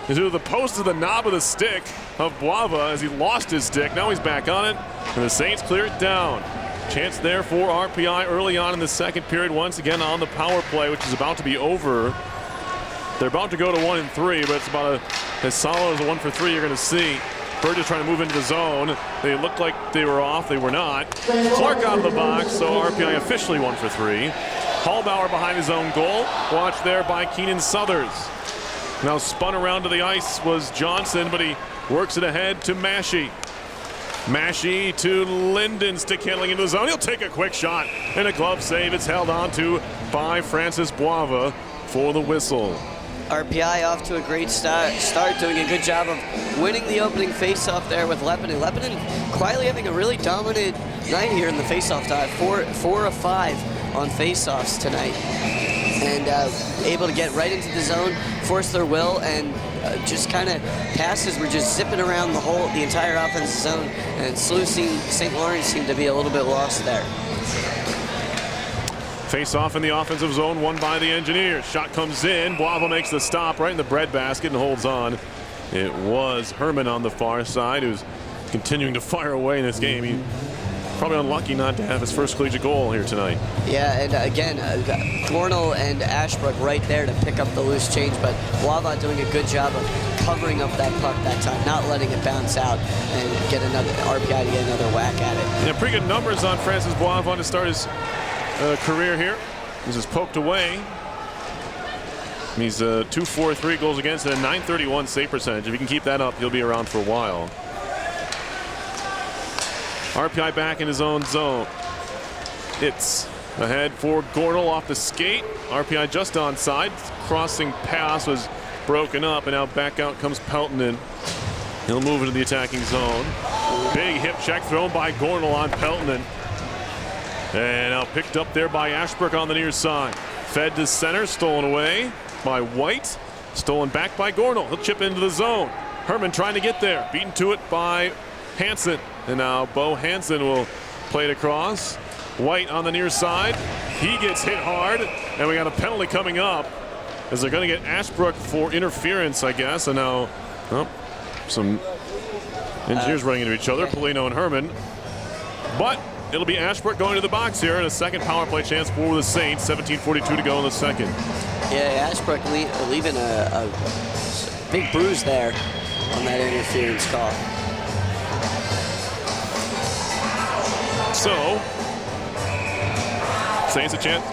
He's either the post or the knob of the stick of Boava as he lost his stick. Now he's back on it, and the Saints clear it down. Chance there for RPI early on in the second period, once again on the power play, which is about to be over. They're about to go to 1-3, but it's about as solid as a 1-for-3 you're going to see. Burgess trying to move into the zone. They looked like they were off. They were not. Clark out of the box, so RPI officially 1-for-3. Hallbauer behind his own goal. Watched there by Keenan Suthers. Now spun around to the ice was Johnson, but he works it ahead to Mashey. Mashey to Linden, stick handling into the zone. He'll take a quick shot and a glove save. It's held on to by Francis Boava for the whistle. RPI off to a great start, doing a good job of winning the opening faceoff there with Leppänen. Leppänen quietly having a really dominant night here in the faceoff dive. 4 of 5 on faceoffs tonight. And able to get right into the zone, force their will, and just kind of passes were just zipping around the entire offensive zone, and St. Lawrence seemed to be a little bit lost there. Face off in the offensive zone, won by the Engineers. Shot comes in, Boava makes the stop right in the breadbasket and holds on. It was Herman on the far side who's continuing to fire away in this game. He probably unlucky not to have his first collegiate goal here tonight. Yeah, and again, Gornell and Ashbrook right there to pick up the loose change, but Boava doing a good job of covering up that puck that time, not letting it bounce out and get another RPI to get another whack at it. Yeah, pretty good numbers on Francis Boava to start his career here. This is poked away. He's 2.43 goals against and a .931 save percentage. If he can keep that up, he'll be around for a while. RPI back in his own zone. It's ahead for Gornell off the skate. RPI just onside. Crossing pass was broken up, and now back out comes Peltonen. He'll move into the attacking zone. Big hip check thrown by Gornell on Peltonen. And now picked up there by Ashbrook on the near side. Fed to center, stolen away by White. Stolen back by Gornell. He'll chip into the zone. Herman trying to get there. Beaten to it by Hansen. And now Bo Hansen will play it across. White on the near side. He gets hit hard. And we got a penalty coming up as they're going to get Ashbrook for interference, I guess. And now some Engineers running into each other, Polino and Herman. But it'll be Ashbrook going to the box here and a second power play chance for the Saints. 17:42 to go in the second. Yeah, Ashbrook leaving a big bruise there on that interference call. So, Saints a chance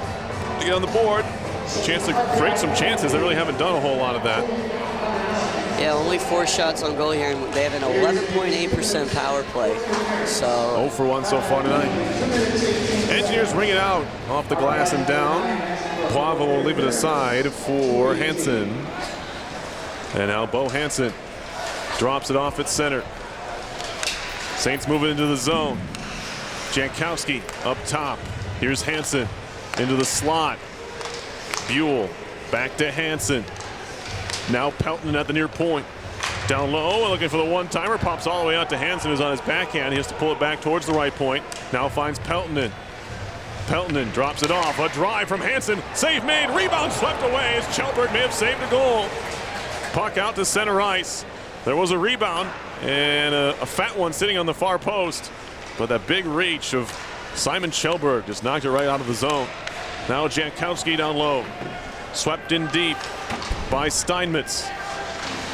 to get on the board. A chance to create some chances. They really haven't done a whole lot of that. Yeah, only 4 shots on goal here, and they have an 11.8% power play. So 0 for 1 so far tonight. Engineers ring it out off the glass and down. Boava will leave it aside for Hansen. And now Bo Hansen drops it off at center. Saints moving into the zone. Jankowski up top. Here's Hansen into the slot. Buell back to Hansen. Now Peltonen at the near point. Down low, looking for the one-timer. Pops all the way out to Hansen, who's on his backhand. He has to pull it back towards the right point. Now finds Peltonen. Peltonen drops it off. A drive from Hansen. Save made. Rebound swept away as Kjellberg may have saved a goal. Puck out to center ice. There was a rebound and a fat one sitting on the far post. But that big reach of Simon Kjellberg just knocked it right out of the zone. Now Jankowski down low. Swept in deep by Steinmetz.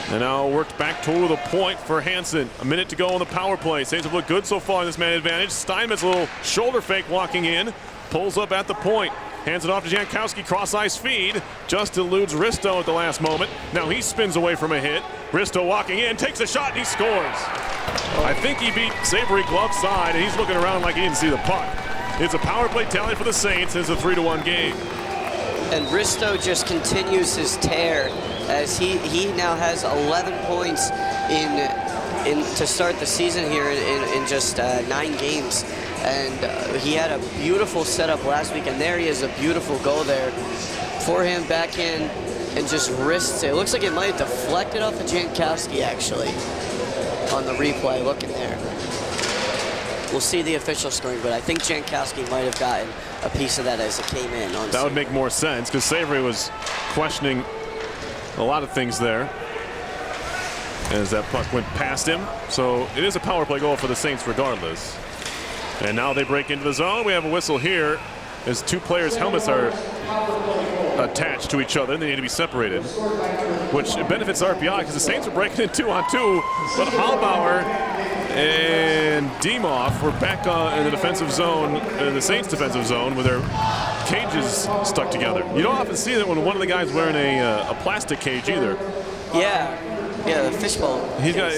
And now worked back toward the point for Hansen. A minute to go on the power play. Saints have looked good so far in this man advantage. Steinmetz, a little shoulder fake walking in. Pulls up at the point. Hands it off to Jankowski, cross-ice feed. Just eludes Risto at the last moment. Now he spins away from a hit. Risto walking in, takes a shot, and he scores. I think he beat Savory glove side, and he's looking around like he didn't see the puck. It's a power play tally for the Saints. It's a 3-1 game. And Risto just continues his tear as he now has 11 points in to start the season here in just 9 games. And he had a beautiful setup last week, and there he is, a beautiful goal there. Forehand, backhand, and just wrists it. It looks like it might have deflected off of Jankowski, actually, on the replay. Looking there. We'll see the official scoring, but I think Jankowski might have gotten a piece of that as it came in. That would make more sense, because Savory was questioning a lot of things there as that puck went past him. So it is a power play goal for the Saints regardless. And now they break into the zone. We have a whistle here as two players' helmets are attached to each other and they need to be separated, which benefits RPI because the Saints are breaking in 2-on-2, but Hallbauer and Dimoff were back in the defensive zone, the Saints defensive zone, with their cages stuck together. You don't often see that when one of the guys wearing a plastic cage either. Yeah, the fishbowl. He's got,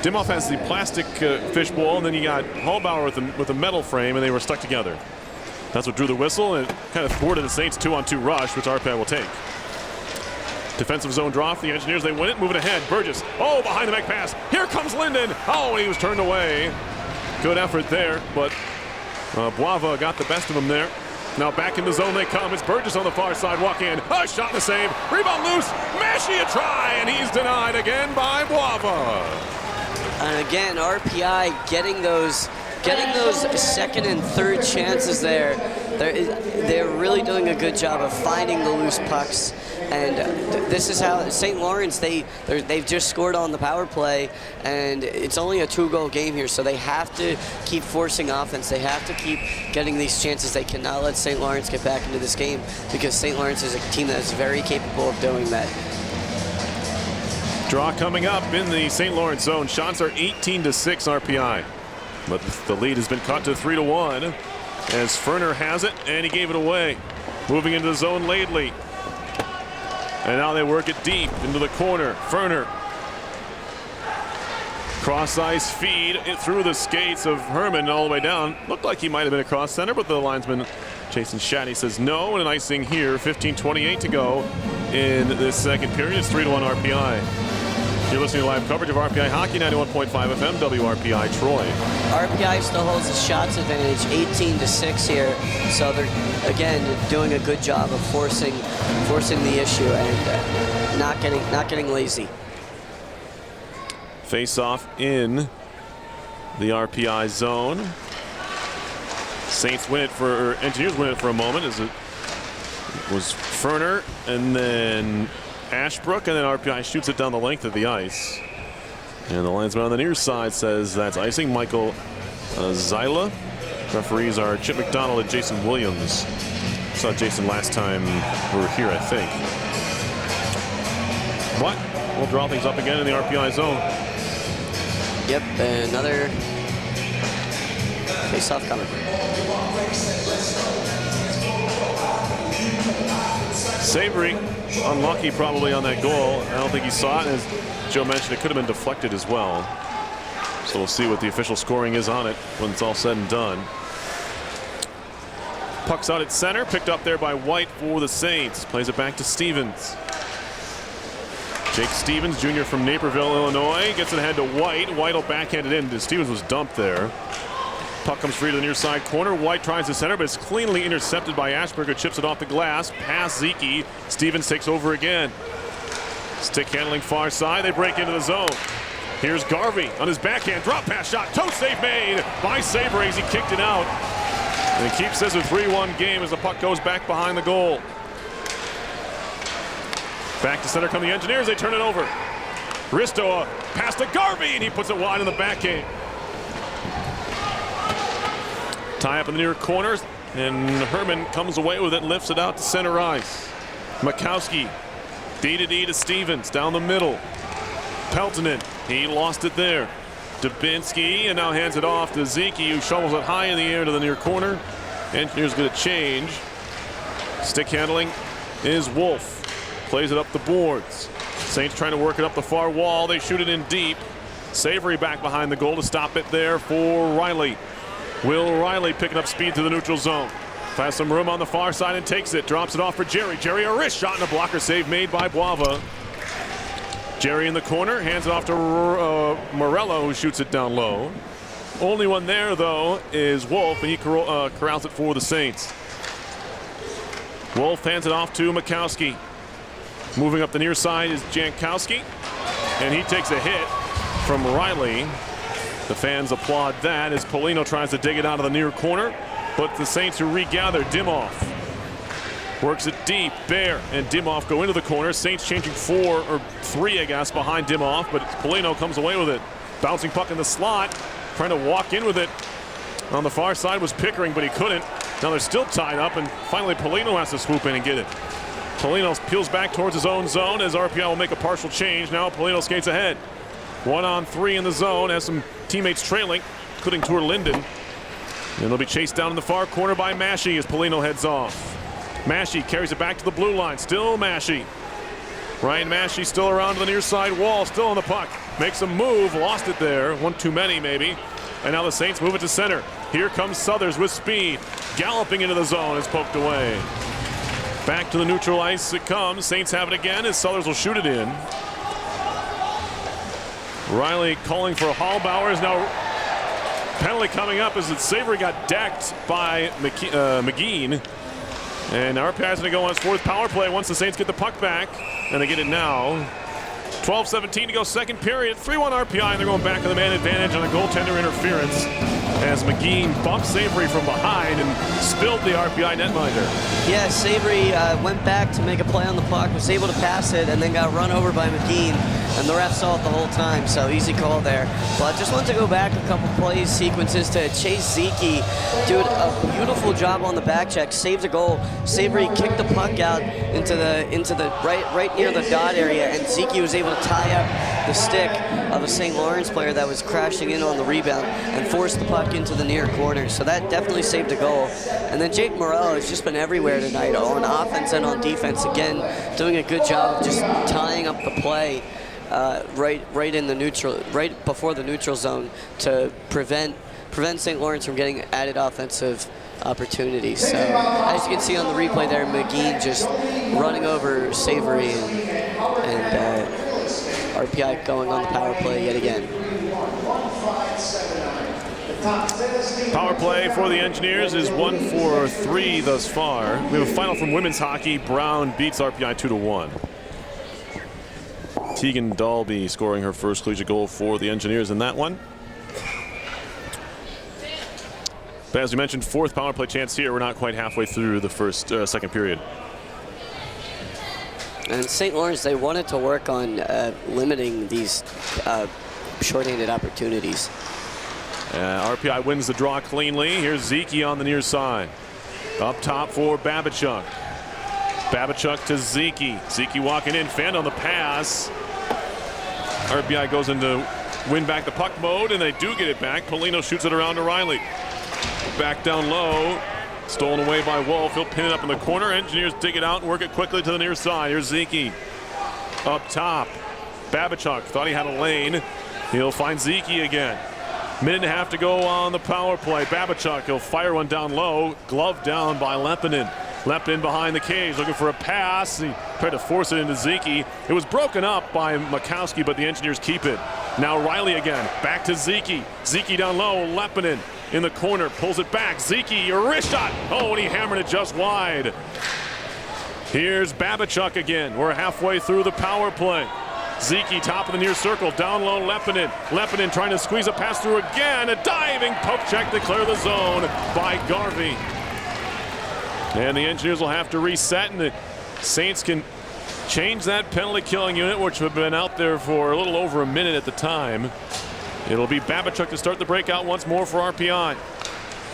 Dimoff has the plastic fishbowl, and then you got Hallbauer with a metal frame, and they were stuck together. That's what drew the whistle, and it kind of thwarted the Saints' 2-on-2 rush, which RPI will take. Defensive zone draw for the Engineers. They win it, moving ahead. Burgess, behind the back pass. Here comes Linden. He was turned away. Good effort there, but Boava got the best of him there. Now back in the zone they come. It's Burgess on the far side, walk in. A shot and a save. Rebound loose. Massey a try, and he's denied again by Boava. And again, RPI getting those second and third chances there. They're really doing a good job of finding the loose pucks. And this is how St. Lawrence, they've just scored on the power play, and it's only a 2-goal game here, so they have to keep forcing offense. They have to keep getting these chances. They cannot let St. Lawrence get back into this game because St. Lawrence is a team that is very capable of doing that. Draw coming up in the St. Lawrence zone. Shots are 18-6 RPI, but the lead has been cut to 3-1 as Ferner has it, and he gave it away. Moving into the zone, Laidley. And now they work it deep into the corner. Ferner. Cross-ice feed through the skates of Herman all the way down. Looked like he might have been across center, but the linesman, Jason Shaddy, says no. And an icing here, 15:28 to go in this second period. It's 3-1 RPI. You're listening to live coverage of RPI Hockey, 91.5 FM, WRPI Troy. RPI still holds the shots advantage, 18-6 here. So they're, again, doing a good job of forcing the issue and not getting lazy. Face-off in the RPI zone. Saints win it Engineers win it for a moment as it was Ferner and then Ashbrook, and then RPI shoots it down the length of the ice. And the linesman on the near side says that's icing. Michael Zyla. Referees are Chip McDonald and Jason Williams. Saw Jason last time we were here, I think. But we'll draw things up again in the RPI zone. Yep, another face-off coming. Savory, unlucky probably on that goal. I don't think he saw it. As Joe mentioned, it could have been deflected as well. So we'll see what the official scoring is on it when it's all said and done. Puck's out at center, picked up there by White for the Saints. Plays it back to Stevens. Jake Stevens, junior from Naperville, Illinois, gets it ahead to White. White will backhand it in. Stevens was dumped there. Puck comes free to the near side corner. White tries to center, but it's cleanly intercepted by Ashburg, who chips it off the glass. Pass Zeke. Stevens takes over again. Stick handling far side. They break into the zone. Here's Garvey on his backhand. Drop pass shot. Toe save made by Savory as he kicked it out. And it keeps this a 3-1 game as the puck goes back behind the goal. Back to center come the Engineers. They turn it over. Risto pass to Garvey, and he puts it wide in the backhand. Tie up in the near corners, and Herman comes away with it, lifts it out to center ice. Makowski, D to Stevens, down the middle. Peltonen, he lost it there. Dubinsky, and now hands it off to Zeke, who shovels it high in the air to the near corner. Engineers get a change. Stick handling is Wolf. Plays it up the boards. Saints trying to work it up the far wall. They shoot it in deep. Savory back behind the goal to stop it there for Riley. Will Riley picking up speed to the neutral zone. Has some room on the far side and takes it. Drops it off for Jerry. Jerry, a wrist shot and a blocker save made by Boava. Jerry in the corner, hands it off to Morello, who shoots it down low. Only one there, though, is Wolf, and he corrals it for the Saints. Wolf hands it off to Makowski. Moving up the near side is Jankowski, and he takes a hit from Riley. The fans applaud that as Polino tries to dig it out of the near corner, but the Saints who regather. Dimoff works it deep. Bear and Dimoff go into the corner. Saints changing 4 or 3, I guess, behind Dimoff, but Polino comes away with it. Bouncing puck in the slot, trying to walk in with it. On the far side was Pickering, but he couldn't. Now they're still tied up, and finally Polino has to swoop in and get it. Polino peels back towards his own zone as RPI will make a partial change. Now Polino skates ahead. 1-on-3 in the zone, has some teammates trailing, including Tour Linden. And they'll be chased down in the far corner by Massey as Polino heads off. Massey carries it back to the blue line. Still Massey. Ryan Massey still around to the near side wall, still on the puck. Makes a move, lost it there. One too many, maybe. And now the Saints move it to center. Here comes Southers with speed. Galloping into the zone is poked away. Back to the neutral ice it comes. Saints have it again as Southers will shoot it in. Riley calling for Hallbauer. Now penalty coming up as Savory got decked by McGean. And RPI is going to go on its 4th power play once the Saints get the puck back. And they get it now. 12:17 to go, second period. 3-1 RPI, and they're going back to the man advantage on a goaltender interference as McGean bumped Savory from behind and spilled the RPI netminder. Yeah, Savory went back to make a play on the puck, was able to pass it, and then got run over by McGean. And the ref saw it the whole time, so easy call there. But just want to go back a couple plays, sequences to Chase Zeke. Doing a beautiful job on the back check, saved a goal. Savory kicked the puck out into the right near the dot area, and Zeke was able to tie up the stick of a St. Lawrence player that was crashing in on the rebound and forced the puck into the near corner. So that definitely saved a goal. And then Jake Morello has just been everywhere tonight on offense and on defense. Again, doing a good job of just tying up the play. Right in the neutral, right before the neutral zone to prevent St. Lawrence from getting added offensive opportunities. So as you can see on the replay there, McGean just running over Savory and RPI going on the power play yet again. Power play for the Engineers is 1-for-3 thus far. We have a final from women's hockey. Brown beats RPI 2-1. Tegan Dalby scoring her first collegiate goal for the Engineers in that one. But as we mentioned, 4th power play chance here. We're not quite halfway through the second period. And St. Lawrence, they wanted to work on limiting these shorthanded opportunities. RPI wins the draw cleanly. Here's Zeke on the near side. Up top for Babachuk. Babachuk to Zeke. Zeke walking in, Fan on the pass. RPI goes into win back the puck mode, and they do get it back. Polino shoots it around to Riley. Back down low. Stolen away by Wolf. He'll pin it up in the corner. Engineers dig it out and work it quickly to the near side. Here's Zeke. Up top. Babachuk thought he had a lane. He'll find Zeke again. Minute and a half to go on the power play. Babachuk, he'll fire one down low. Glove down by Lepinen. Lepinen behind the cage looking for a pass. He tried to force it into Zeke. It was broken up by Makowski, but the Engineers keep it. Now Riley again. Back to Zeke. Zeke down low. Lepinen in the corner. Pulls it back. Zeke, a wrist shot. Oh, and he hammered it just wide. Here's Babachuk again. We're halfway through the power play. Zeke top of the near circle. Down low, Lepinen. Lepinen trying to squeeze a pass through again. A diving poke check to clear the zone by Garvey. And the Engineers will have to reset, and the Saints can change that penalty killing unit, which had been out there for a little over a minute at the time. It'll be Babachuk to start the breakout once more for RPI.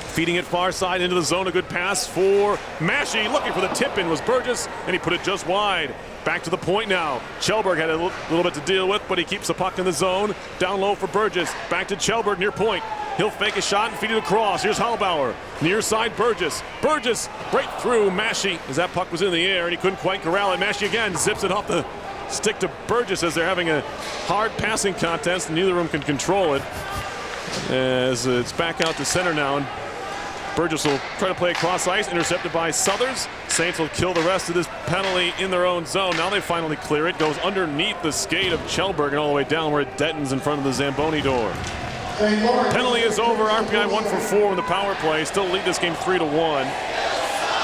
Feeding it far side into the zone. A good pass for Massey. Looking for the tip-in was Burgess, and he put it just wide. Back to the point now. Kjellberg had a little bit to deal with, but he keeps the puck in the zone. Down low for Burgess. Back to Kjellberg near point. He'll fake a shot and feed it across. Here's Hallbauer. Near side, Burgess. Burgess right through Massey as that puck was in the air, and he couldn't quite corral it. Massey again zips it off the stick to Burgess as they're having a hard passing contest, and neither of them can control it. As it's back out to center now, and Burgess will try to play across ice, intercepted by Southers. Saints will kill the rest of this penalty in their own zone. Now they finally clear it. Goes underneath the skate of Kjellberg and all the way down where it deadens in front of the Zamboni door. Penalty is over. RPI 1 for 4 in the power play. Still lead this game 3-1.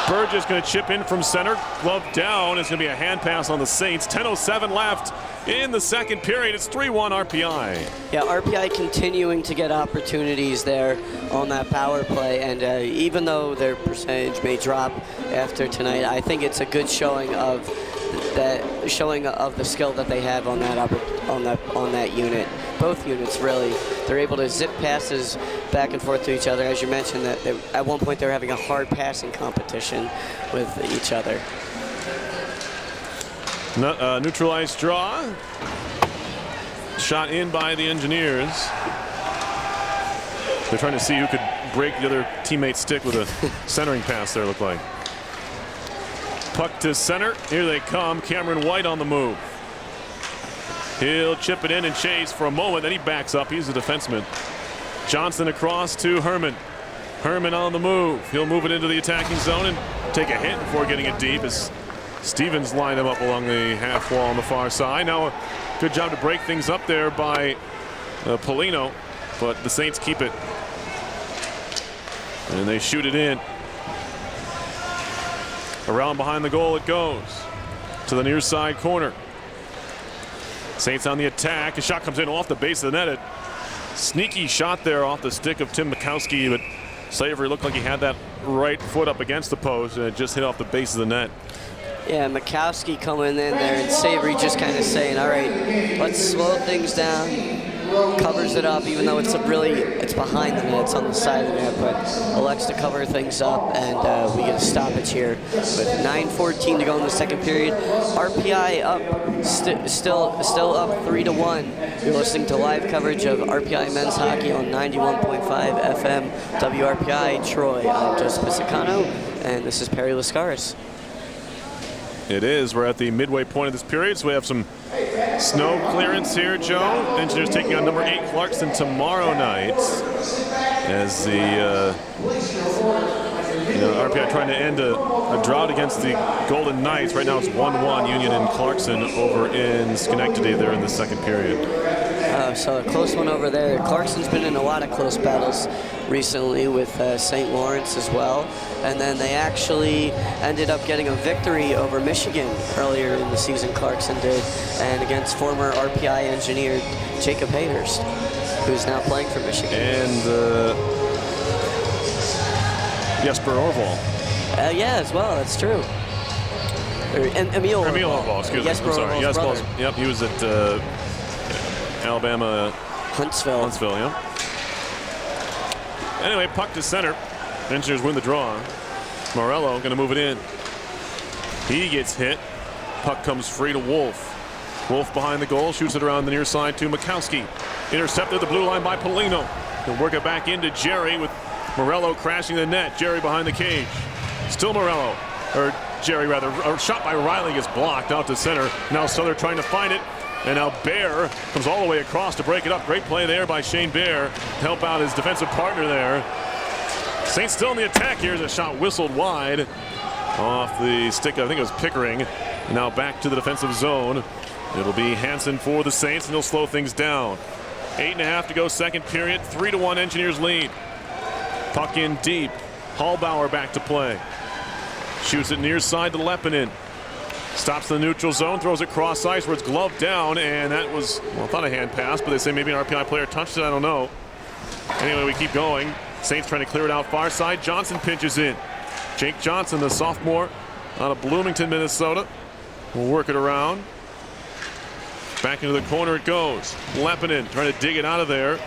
Burgess going to chip in from center. Glove down. It's going to be a hand pass on the Saints. 10:07 left in the second period. It's 3-1 RPI. Yeah, RPI continuing to get opportunities there on that power play, and even though their percentage may drop after tonight, I think it's a good showing of the skill that they have on that unit. Both units really, they're able to zip passes back and forth to each other. As you mentioned, that at one point they were having a hard passing competition with each other. Neutralized draw. Shot in by the Engineers. They're trying to see who could break the other teammate's stick with a centering pass there, look like. Puck to center. Here they come. Cameron White on the move. He'll chip it in and chase for a moment, then he backs up. He's a defenseman. Johnson across to Herman. Herman on the move. He'll move it into the attacking zone and take a hit before getting it deep as Stevens lined him up along the half wall on the far side. Now a good job to break things up there by Polino, but the Saints keep it. And they shoot it in. Around behind the goal it goes. To the near side corner. Saints on the attack. A shot comes in off the base of the net. A sneaky shot there off the stick of Tim Mikowski, but Savory looked like he had that right foot up against the post, and it just hit off the base of the net. Yeah, Mikowski coming in there, and Savory just kind of saying, all right, let's slow things down. Covers it up, even though it's behind the net, it's on the side of the net, but elects to cover things up, and we get a stoppage here with 9:14 to go in the second period. RPI up, still up 3-1. You're listening to live coverage of RPI men's hockey on 91.5 FM WRPI Troy. I'm Joseph Pisacano, and this is Perry Lascaris. It is. We're at the midway point of this period, so we have some snow clearance here, Joe. Engineers taking on number 8 Clarkson tomorrow night as the RPI trying to end a drought against the Golden Knights. Right now it's 1-1 Union and Clarkson over in Schenectady there in the second period. So a close one over there. Clarkson's been in a lot of close battles recently with St. Lawrence as well. And then they actually ended up getting a victory over Michigan earlier in the season, Clarkson did, and against former RPI engineer Jacob Hayhurst, who's now playing for Michigan. And Jesper Orval. Yeah, as well, that's true. Emil Orval, excuse me. Jesper I'm sorry. Orval's brother. Yep, he was at Alabama. Huntsville, yeah. Anyway, puck to center. Engineers win the draw. Morello going to move it in. He gets hit. Puck comes free to Wolf. Wolf behind the goal, shoots it around the near side to Mikowski. Intercepted the blue line by Polino. He'll work it back into Jerry with Morello crashing the net. Jerry behind the cage. Still Morello, or Jerry rather. A shot by Riley gets blocked out to center. Now Southern trying to find it. And now Bear comes all the way across to break it up. Great play there by Shane Bear to help out his defensive partner there. Saints still in the attack here as a shot whistled wide off the stick. I think it was Pickering. Now back to the defensive zone. It'll be Hansen for the Saints, and they'll slow things down. 8.5 to go second period. 3-1 Engineers lead. Puck in deep. Hallbauer back to play. Shoots it near side to Leppinen. Stops the neutral zone, throws it cross ice where it's gloved down, and that was, well, I thought a hand pass, but they say maybe an RPI player touched it, I don't know. Anyway, we keep going. Saints trying to clear it out far side. Johnson pinches in. Jake Johnson, the sophomore out of Bloomington, Minnesota, will work it around. Back into the corner it goes. Leppinen trying to dig it out of there.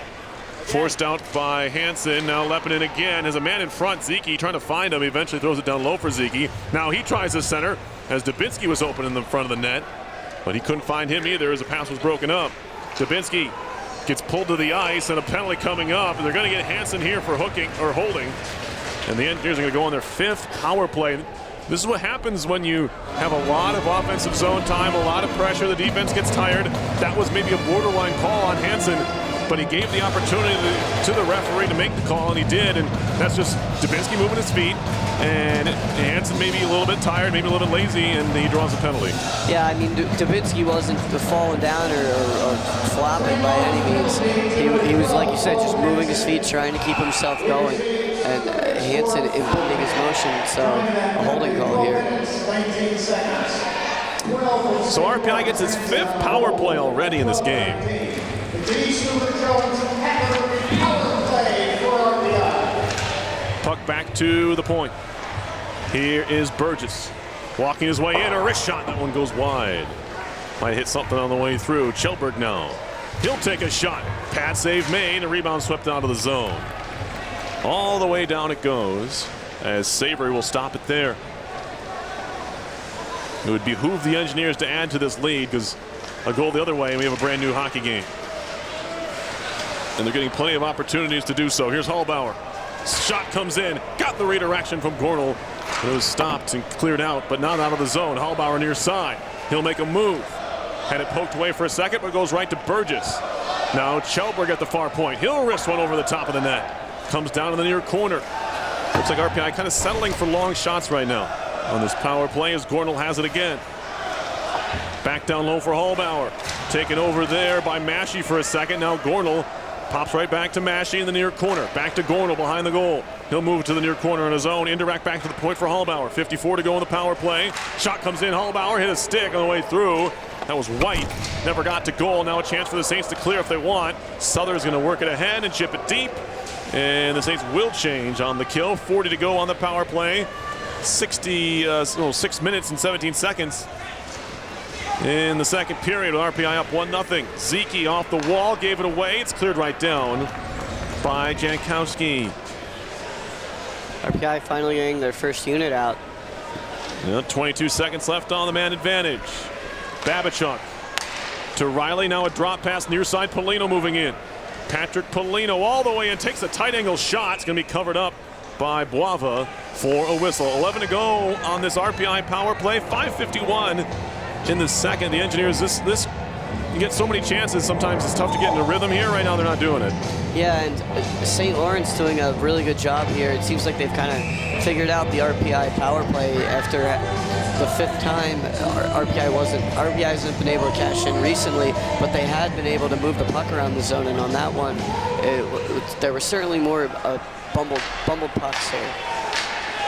Forced out by Hansen. Now Leppinen again has a man in front. Ziki trying to find him. He eventually throws it down low for Ziki. Now he tries to center as Dubinsky was open in the front of the net, but he couldn't find him either as the pass was broken up. Dubinsky gets pulled to the ice and a penalty coming up. They're going to get Hansen here for hooking or holding. And the Engineers are going to go on their 5th power play. This is what happens when you have a lot of offensive zone time, a lot of pressure. The defense gets tired. That was maybe a borderline call on Hansen, but he gave the opportunity to the referee to make the call, and he did. And that's just Dubinsky moving his feet, and Hansen maybe a little bit tired, maybe a little bit lazy, and he draws a penalty. Yeah, I mean, Dubinsky wasn't falling down or flopping by any means. He was, like you said, just moving his feet, trying to keep himself going. And Hansen impeding his motion, so a holding call here. So RPI gets his 5th power play already in this game. Puck back to the point. Here is Burgess walking his way in, a wrist shot. That one goes wide. Might hit something on the way through. Kjellberg now. He'll take a shot. Pad save made. A rebound swept out of the zone. All the way down it goes as Savory will stop it there. It would behoove the Engineers to add to this lead because a goal the other way and we have a brand new hockey game. And they're getting plenty of opportunities to do so. Here's Hallbauer. Shot comes in. Got the redirection from Gornell. It was stopped and cleared out, but not out of the zone. Hallbauer near side. He'll make a move. Had it poked away for a second, but goes right to Burgess. Now Kjellberg at the far point. He'll wrist one over the top of the net. Comes down in the near corner. Looks like RPI kind of settling for long shots right now on this power play as Gornell has it again. Back down low for Hallbauer. Taken over there by Maschie for a second. Now Gornell pops right back to Maschie in the near corner. Back to Gornell behind the goal. He'll move to the near corner on his own. Indirect back to the point for Hallbauer. 54 to go in the power play. Shot comes in. Hallbauer hit a stick on the way through. That was White. Never got to goal. Now a chance for the Saints to clear if they want. Souther's going to work it ahead and chip it deep. And the Saints will change on the kill. 40 to go on the power play. 6 minutes and 17 seconds in the second period with RPI up 1-0. Ziki off the wall, gave it away. It's cleared right down by Jankowski. RPI finally getting their first unit out. 22 seconds left on the man advantage. Babachuk to Riley. Now a drop pass near side. Polino moving in. Patrick Polino all the way in, takes a tight angle shot. It's going to be covered up by Boava for a whistle. 11 to go on this RPI power play. 5:51 in the second. The Engineers, this you get so many chances. Sometimes it's tough to get in a rhythm here. Right now they're not doing it. Yeah, and St. Lawrence doing a really good job here. It seems like they've kind of figured out the RPI power play after the 5th time. RPI hasn't been able to cash in recently, but they had been able to move the puck around the zone, and on that one, there were certainly more bumbled pucks here.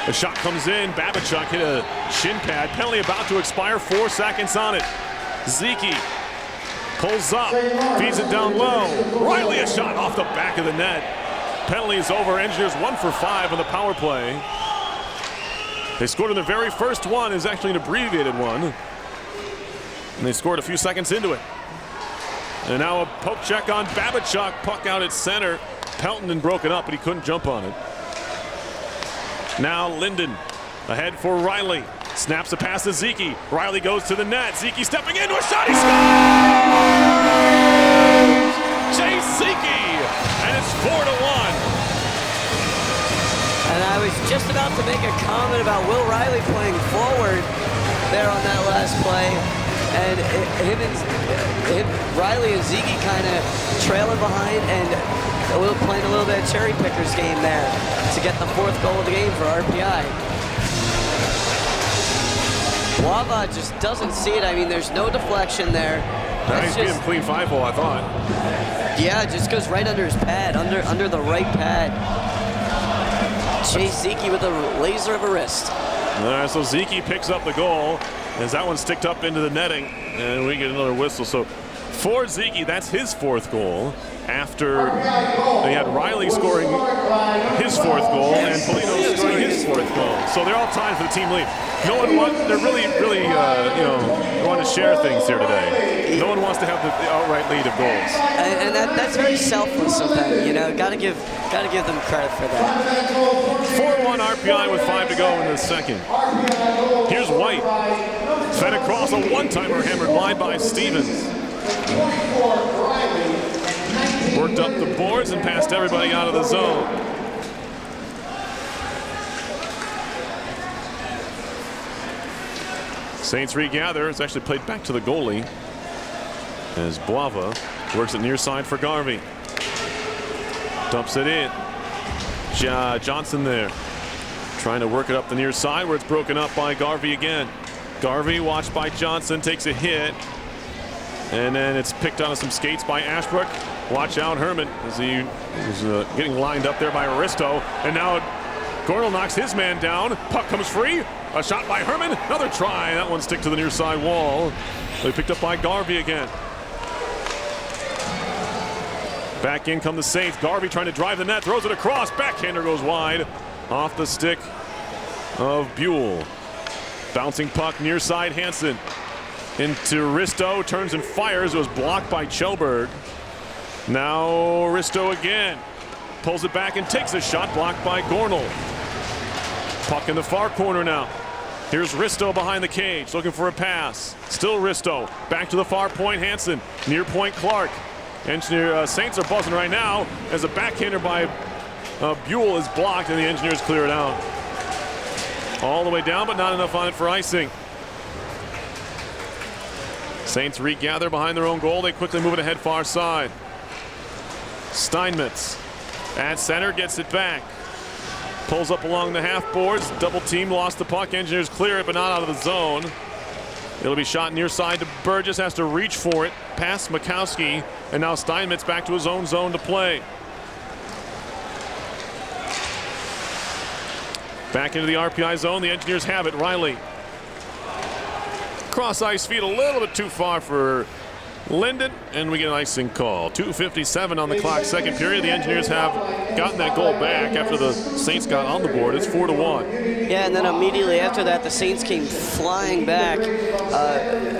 The shot comes in. Babachuk hit a shin pad. Penalty about to expire. 4 seconds on it. Ziki pulls up, feeds it down low. Riley a shot off the back of the net. Penalty is over. Engineers 1 for 5 on the power play. They scored in their very first one. It was actually an abbreviated one. And they scored a few seconds into it. And now a poke check on Babachuk. Puck out at center. Pelton broke it up, but he couldn't jump on it. Now Linden ahead for Riley. Snaps a pass to Ziki. Riley goes to the net. Ziki stepping into a shot. He scores! Chase Ziki! And it's 4-1. And I was just about to make a comment about Will Riley playing forward there on that last play. And Riley and Ziki kind of trailing behind and playing a little bit of cherry pickers game there to get the 4th goal of the game for RPI. Wava just doesn't see it. I mean, there's no deflection there. Nice, just a clean 5-hole, I thought. Yeah, it just goes right under his pad, under the right pad. Chase Ziki with a laser of a wrist. All right, so Ziki picks up the goal as that one sticked up into the netting, and we get another whistle. So for Ziki, that's his 4th goal after they had Riley scoring his 4th goal and Polino scoring his 4th goal. So they're all tied for the team lead. No one wants, they're really, you know, want to share things here today. No one wants to have the outright lead of goals. And that's very selfless of them, you know. Gotta give them credit for that. 4-1 RPI with 5 to go in the second. Here's White. Fed across a one-timer hammered wide by Stevens. Worked up the boards and passed everybody out of the zone. Saints regather. It's actually played back to the goalie as Boava works it near side for Garvey. Dumps it in. Johnson there. Trying to work it up the near side where it's broken up by Garvey again. Garvey watched by Johnson, takes a hit. And then it's picked on some skates by Ashbrook. Watch out, Herman, as he was getting lined up there by Aristo. And now Gornell knocks his man down. Puck comes free. A shot by Herman. Another try. That one stick to the near side wall. They picked up by Garvey again. Back in come the Saints. Garvey trying to drive the net. Throws it across. Backhander goes wide. Off the stick of Buell. Bouncing puck near side Hansen. Into Risto. Turns and fires. It was blocked by Kjellberg. Now Risto again. Pulls it back and takes a shot. Blocked by Gornell. Puck in the far corner now. Here's Risto behind the cage, looking for a pass. Still Risto. Back to the far point, Hansen. Near point, Clark. Engineer Saints are buzzing right now as a backhander by Buell is blocked and the Engineers clear it out. All the way down, but not enough on it for icing. Saints regather behind their own goal. They quickly move it ahead far side. Steinmetz at center, gets it back. Pulls up along the half boards. Double team, lost the puck. Engineers clear it, but not out of the zone. It'll be shot near side to Burgess. Has to reach for it. Past Mikowski. And now Steinmetz back to his own zone to play. Back into the RPI zone. The Engineers have it. Riley. Cross ice feet a little bit too far for Linden, and we get an icing call. 2:57 on the clock, second period. The Engineers have gotten that goal back after the Saints got on the board. It's 4-1. Yeah, and then immediately after that, the Saints came flying back.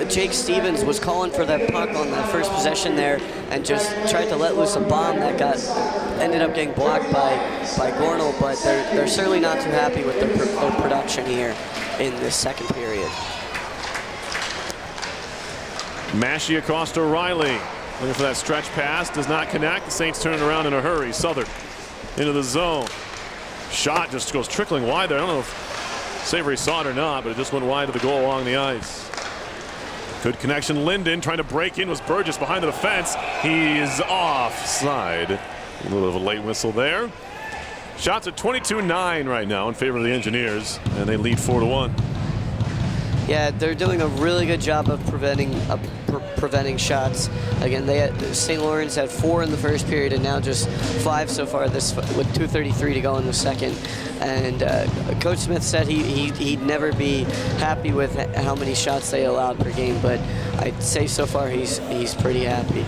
Jake Stevens was calling for that puck on that first possession there and just tried to let loose a bomb that ended up getting blocked by Gornell, but they're certainly not too happy with their production here in this second period. Massey across to Riley. Looking for that stretch pass. Does not connect. The Saints turn it around in a hurry. Southern into the zone. Shot just goes trickling wide there. I don't know if Savory saw it or not, but it just went wide of the goal along the ice. Good connection. Linden trying to break in was Burgess behind the defense. He's offside. A little of a late whistle there. Shots at 22-9 right now in favor of the Engineers, and they lead 4-1. Yeah, they're doing a really good job of preventing shots. Again, St. Lawrence had 4 in the first period and now just 5 so far with 2:33 to go in the second. And Coach Smith said he'd never be happy with how many shots they allowed per game, but I'd say so far he's pretty happy.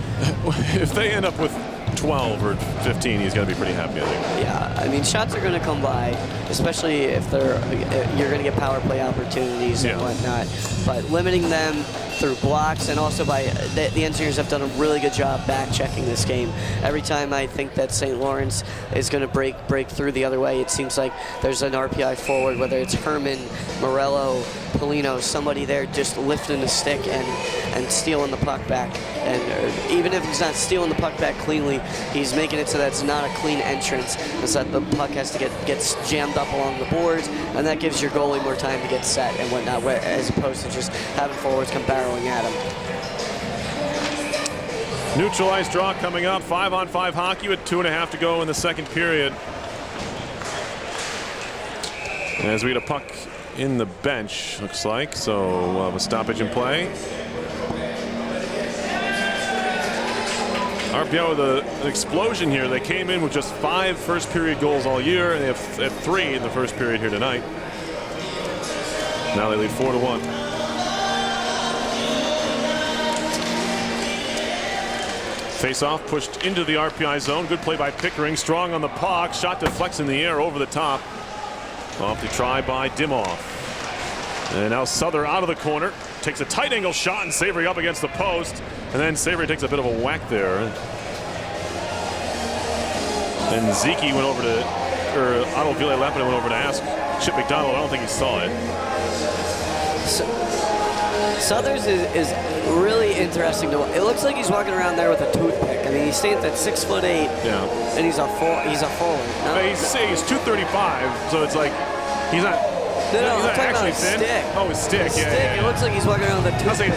If they end up with 12 or 15, he's going to be pretty happy, I think. Yeah, I mean, shots are going to come by, especially if you're going to get power play opportunities and whatnot. But limiting them through blocks and also by the Engineers have done a really good job back checking this game. Every time I think that St. Lawrence is going to break through the other way, it seems like there's an RPI forward, whether it's Herman, Morello, Polino, somebody there just lifting the stick and stealing the puck back. And even if he's not stealing the puck back cleanly, he's making it so that it's not a clean entrance, and so that the puck has to get jammed up along the boards, and that gives your goalie more time to get set and whatnot, as opposed to just having forwards come barreling at him. Neutral ice draw coming up. 5-on-5 hockey with 2.5 to go in the second period. As we get a puck in the bench, looks like, so we'll have a stoppage in play. RPI with an explosion here. They came in with just 5 first period goals all year, and they have 3 in the first period here tonight. Now they lead 4-1. Face-off pushed into the RPI zone. Good play by Pickering. Strong on the puck. Shot deflects in the air over the top. Off the try by Dimoff. And now Souther out of the corner. Takes a tight angle shot, and Savory up against the post. And then Savory takes a bit of a whack there. And Zeke went over to, or Otto Ville-Leppinen went over to ask Chip McDonald. I don't think he saw it. Southers is really interesting to watch. It looks like he's walking around there with a toothpick. I mean, he stands at 6'8", yeah, and he's a forward. No? He's 235, so it's like he's not. No, he's I'm not talking actually about thin. stick. Oh, his stick. His Yeah, stick. yeah, yeah. It looks like he's walking around with a toothpick.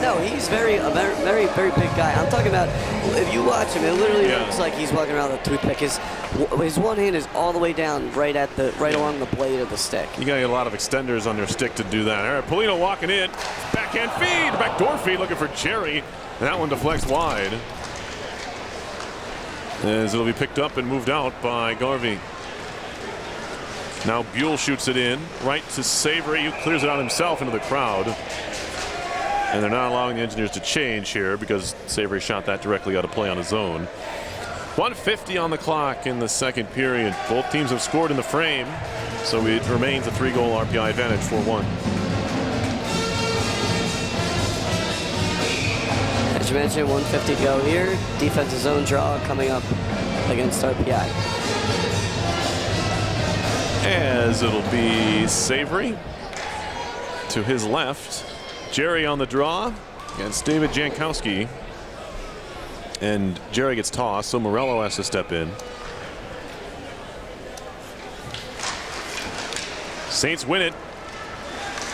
No, he's a very big guy. I'm talking about, if you watch him, it literally looks like he's walking around with a toothpick. His one hand is all the way down, right along the blade of the stick. You got to get a lot of extenders on their stick to do that. All right, Polino walking in, backhand feed, backdoor feed, looking for Jerry. And that one deflects wide, as it'll be picked up and moved out by Garvey. Now Buell shoots it in, right to Savory, who clears it out himself into the crowd. And they're not allowing the Engineers to change here because Savory shot that directly out of play on his own. 1:50 on the clock in the second period. Both teams have scored in the frame, so it remains a 3-goal RPI advantage, 4-1. As you mentioned, 150 to go here. Defensive zone draw coming up against RPI. As it'll be Savory to his left. Jerry on the draw against David Jankowski. And Jerry gets tossed, so Morello has to step in. Saints win it.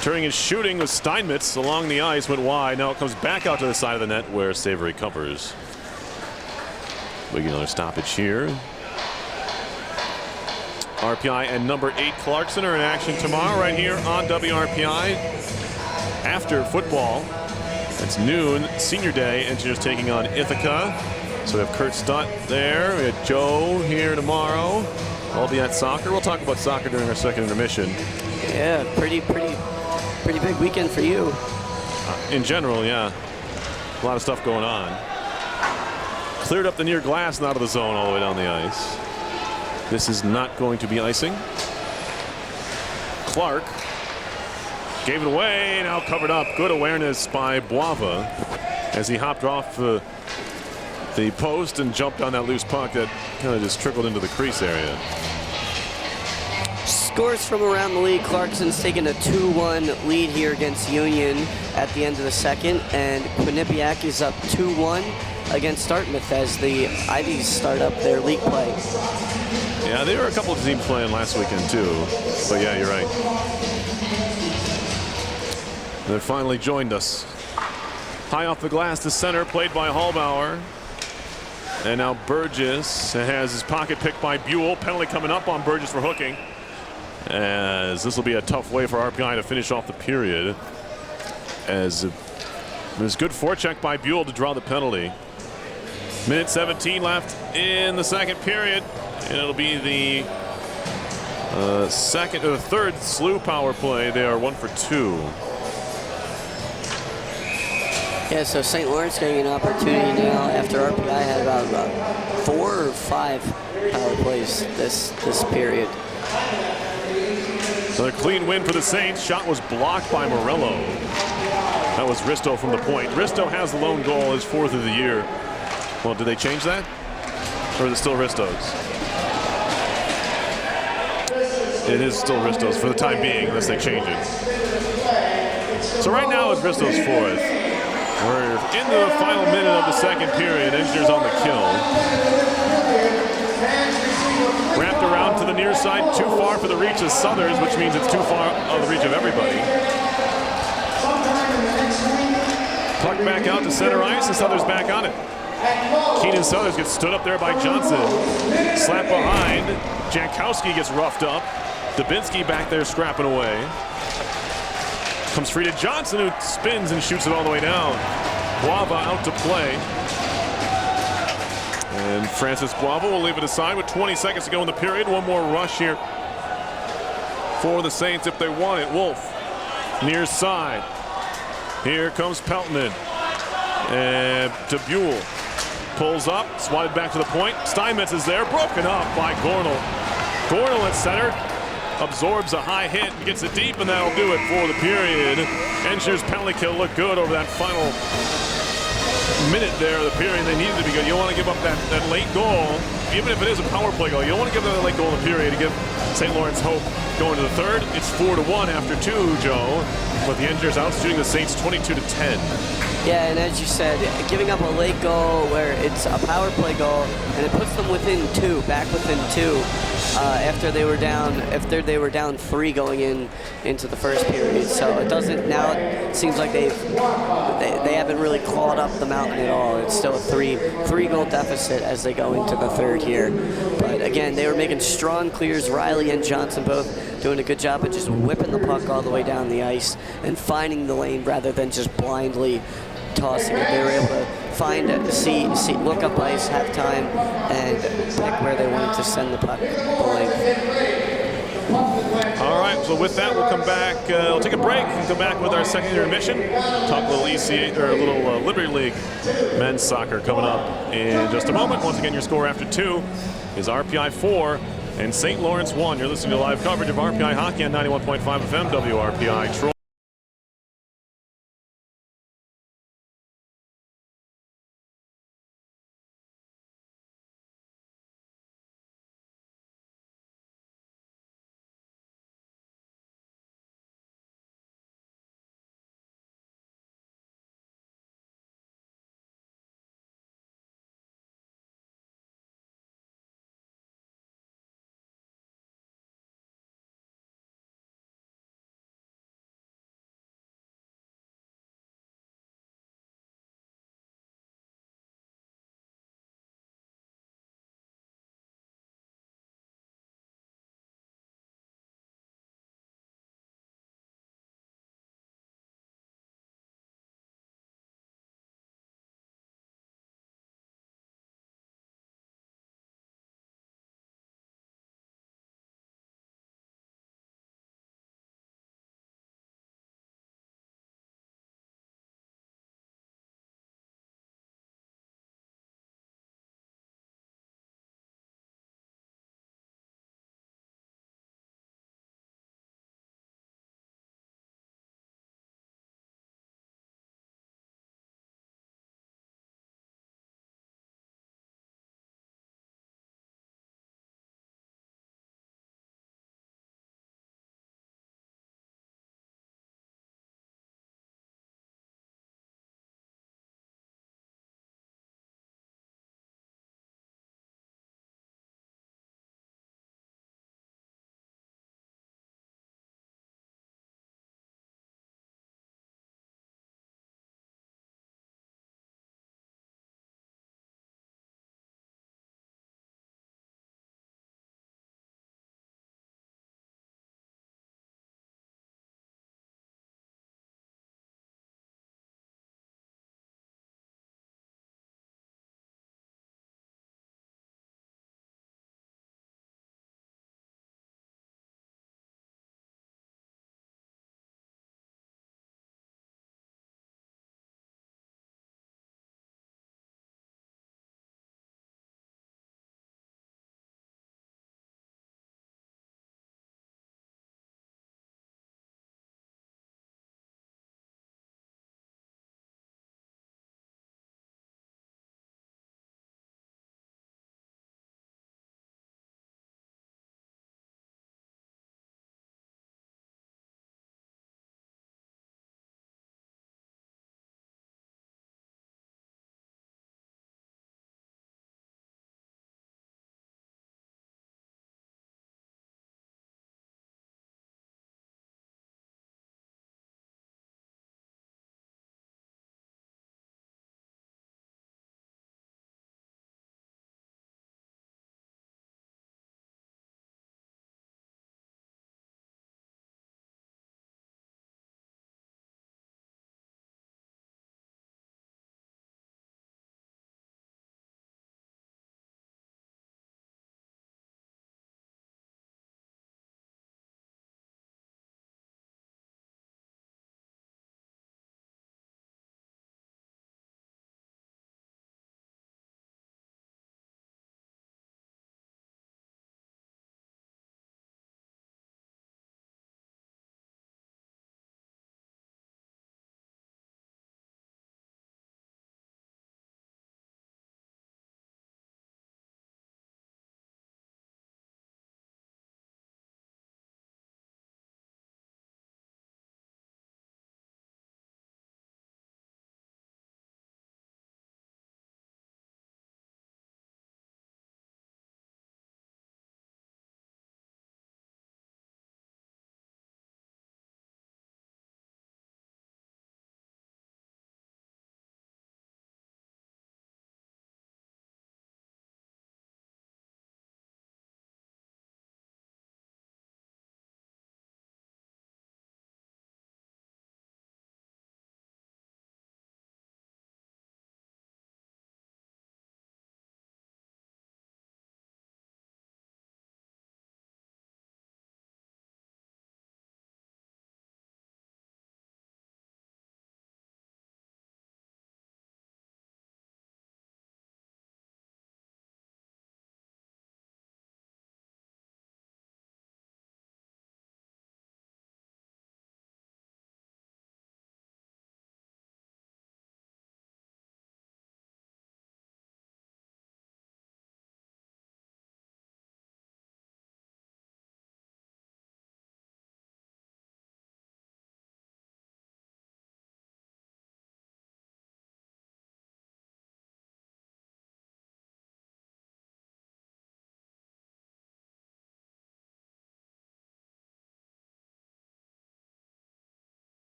Turning and shooting with Steinmetz along the ice, went wide. Now it comes back out to the side of the net where Savory covers. We get another stoppage here. RPI and number 8 Clarkson are in action tomorrow right here on WRPI. After football, it's noon, senior day. Engineers taking on Ithaca. So we have Kurt Stutt there. We have Joe here tomorrow. I'll be at soccer. We'll talk about soccer during our second intermission. Yeah, pretty big weekend for you. In general, yeah. A lot of stuff going on. Cleared up the near glass and out of the zone all the way down the ice. This is not going to be icing. Clark gave it away, now covered up. Good awareness by Boava as he hopped off the post and jumped on that loose puck that kind of just trickled into the crease area. Scores from around the league. Clarkson's taken a 2-1 lead here against Union at the end of the second, and Quinnipiac is up 2-1 against Dartmouth as the Ivies start up their league play. Yeah, there were a couple of teams playing last weekend too, but yeah, you're right. They finally joined us. High off the glass to center, played by Hallbauer. And now Burgess has his pocket picked by Buell. Penalty coming up on Burgess for hooking, as this will be a tough way for RPI to finish off the period, as there's good forecheck by Buell to draw the penalty. Minute 17 left in the second period, and it'll be the third SLU power play. They are 1 for 2. Yeah, so St. Lawrence getting an opportunity now after RPI had about 4 or 5 power plays this period. Another clean win for the Saints. Shot was blocked by Morello. That was Risto from the point. Risto has the lone goal, his 4th of the year. Well, did they change that? Or is it still Risto's? It is still Risto's for the time being, unless they change it. So right now it's Risto's 4th. We're into the final minute of the second period. Engineers on the kill. Wrapped around to the near side, too far for the reach of Southers, which means it's too far out of the reach of everybody. Puck back out to center ice, and Southers back on it. Keenan Southers gets stood up there by Johnson. Slap behind. Jankowski gets roughed up. Dubinsky back there scrapping away. Comes free to Johnson, who spins and shoots it all the way down. Boava out to play. And Francis Boava will leave it aside with 20 seconds to go in the period. One more rush here for the Saints if they want it. Wolf, near side. Here comes Peltman. And to Buell. Pulls up, swatted back to the point. Steinmetz is there, broken up by Gornell. Gornell at center. absorbs a high hit, gets it deep, and that'll do it for the period. Engineers penalty kill looked good over that final minute there of the period. They needed to be good. You don't want to give up that late goal, even if it is a power play goal. You don't want to give them that late goal in the period to give St. Lawrence hope going to the third. It's 4-1 after 2, Joe, with the Engineers outshooting the Saints 22-10. Yeah, and as you said, giving up a late goal where it's a power play goal, and it puts them within 2, back within 2, after they were down 3 going into the first period. So it doesn't, now it seems like they haven't really clawed up the mountain at all. It's still a 3 goal deficit as they go into the third here. But again, they were making strong clears. Riley and Johnson both doing a good job of just whipping the puck all the way down the ice and finding the lane rather than just blindly tossing it. They were able to find, look up ice, have time, and pick where they wanted to send the puck the length. All right, so with that, we'll come back. We'll take a break and come back with our second intermission. Talk a little ECA, or a little Liberty League men's soccer coming up in just a moment. Once again, your score after 2 is RPI 4 and St. Lawrence 1. You're listening to live coverage of RPI hockey on 91.5 FM WRPI Troy.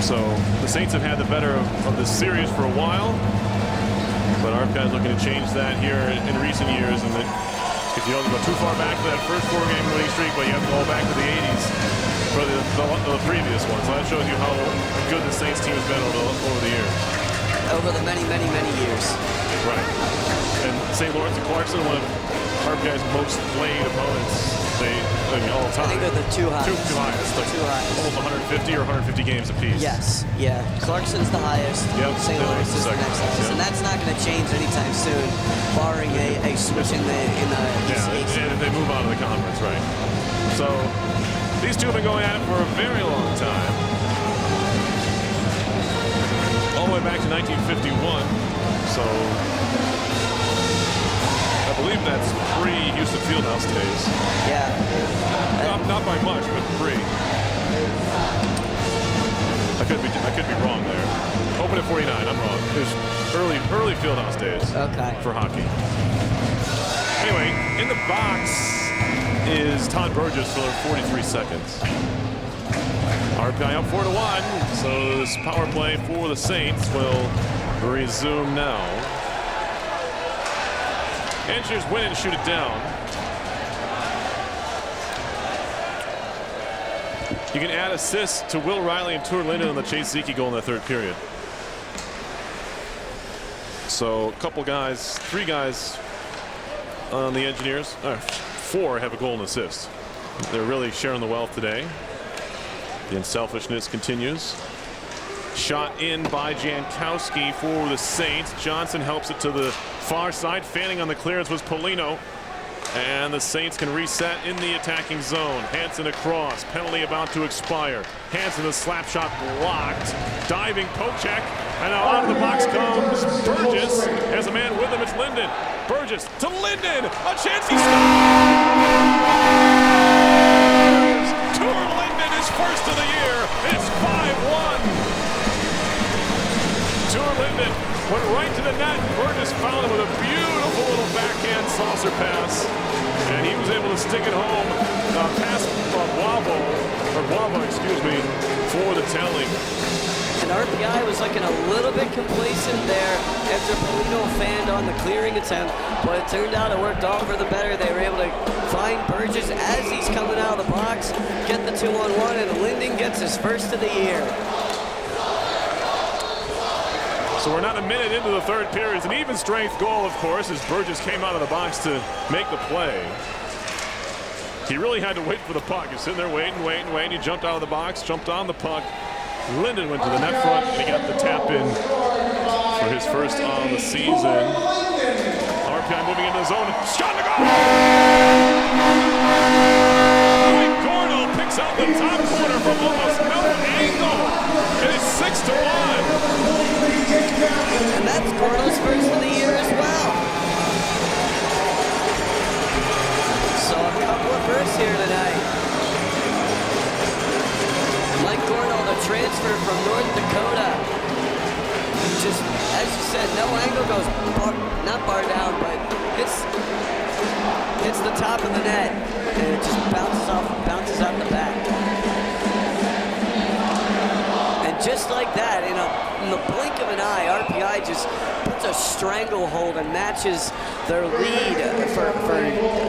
So the Saints have had the better of this series for a while, but RPI is looking to change that here in recent years. And if you don't go too far back to that first 4-game winning streak, but you have to go back to the 80s for the previous one. So that shows you how good the Saints team has been over the years. Over the many, many, many years. Right. And St. Lawrence and Clarkson, one of RPI's most played opponents. All time. I think they're the two highest. Two highest. Like two highest. Almost 150 or 150 games apiece. Yes, yeah. Clarkson's the highest. Yep. St. Lawrence is the next highest. Yep. And that's not going to change anytime soon, barring a switch in the and if they move on to the conference, right. So these two have been going at it for a very long time. All the way back to 1951. So I believe that's pre-Houston Fieldhouse days. Yeah. Not by much, but pre. I could be wrong there. Open at 49. I'm wrong. It was early Fieldhouse days. Okay. For hockey. Anyway, in the box is Todd Burgess for 43 seconds. RPI up 4-1. So this power play for the Saints will resume now. Engineers win and shoot it down. You can add assists to Will Riley and Tour Linden on the Chase Zeke goal in the third period. So a couple guys, 3 guys on the Engineers, 4 have a goal and assist. They're really sharing the wealth today. The unselfishness continues. Shot in by Jankowski for the Saints. Johnson helps it to the far side. Fanning on the clearance was Polino. And the Saints can reset in the attacking zone. Hansen across. Penalty about to expire. Hansen, the slap shot blocked. Diving poke check. And now out of the box comes Burgess. Has a man with him. It's Linden. Burgess to Linden. A chance he scores! Tour Linden is first of the year. It's 5-1. Tour Linden went right to the net. Burgess found him with a beautiful little backhand saucer pass. And he was able to stick it home past Guavo, excuse me, for the telling. And RPI was looking a little bit complacent there after Polino fanned on the clearing attempt, but it turned out it worked all for the better. They were able to find Burgess as he's coming out of the box, get the 2-on-1, and Linden gets his first of the year. So we're not a minute into the third period. It's an even strength goal, of course, as Burgess came out of the box to make the play. He really had to wait for the puck. He's sitting there waiting. He jumped out of the box, jumped on the puck. Linden went to the net front, and he got the tap in for his first on the season. RPI moving into the zone. Shot to goal! Mike Gordo picks out the top corner from almost no angle. And it's 6-1. And that's Gordo's first of the year as well. So a couple of firsts here tonight. Mike Gordo, the transfer from North Dakota. Just, as you said, no angle goes, not bar down, but hits the top of the net. And it just bounces out the back. Just like that, in the blink of an eye, RPI just puts a stranglehold and matches their lead for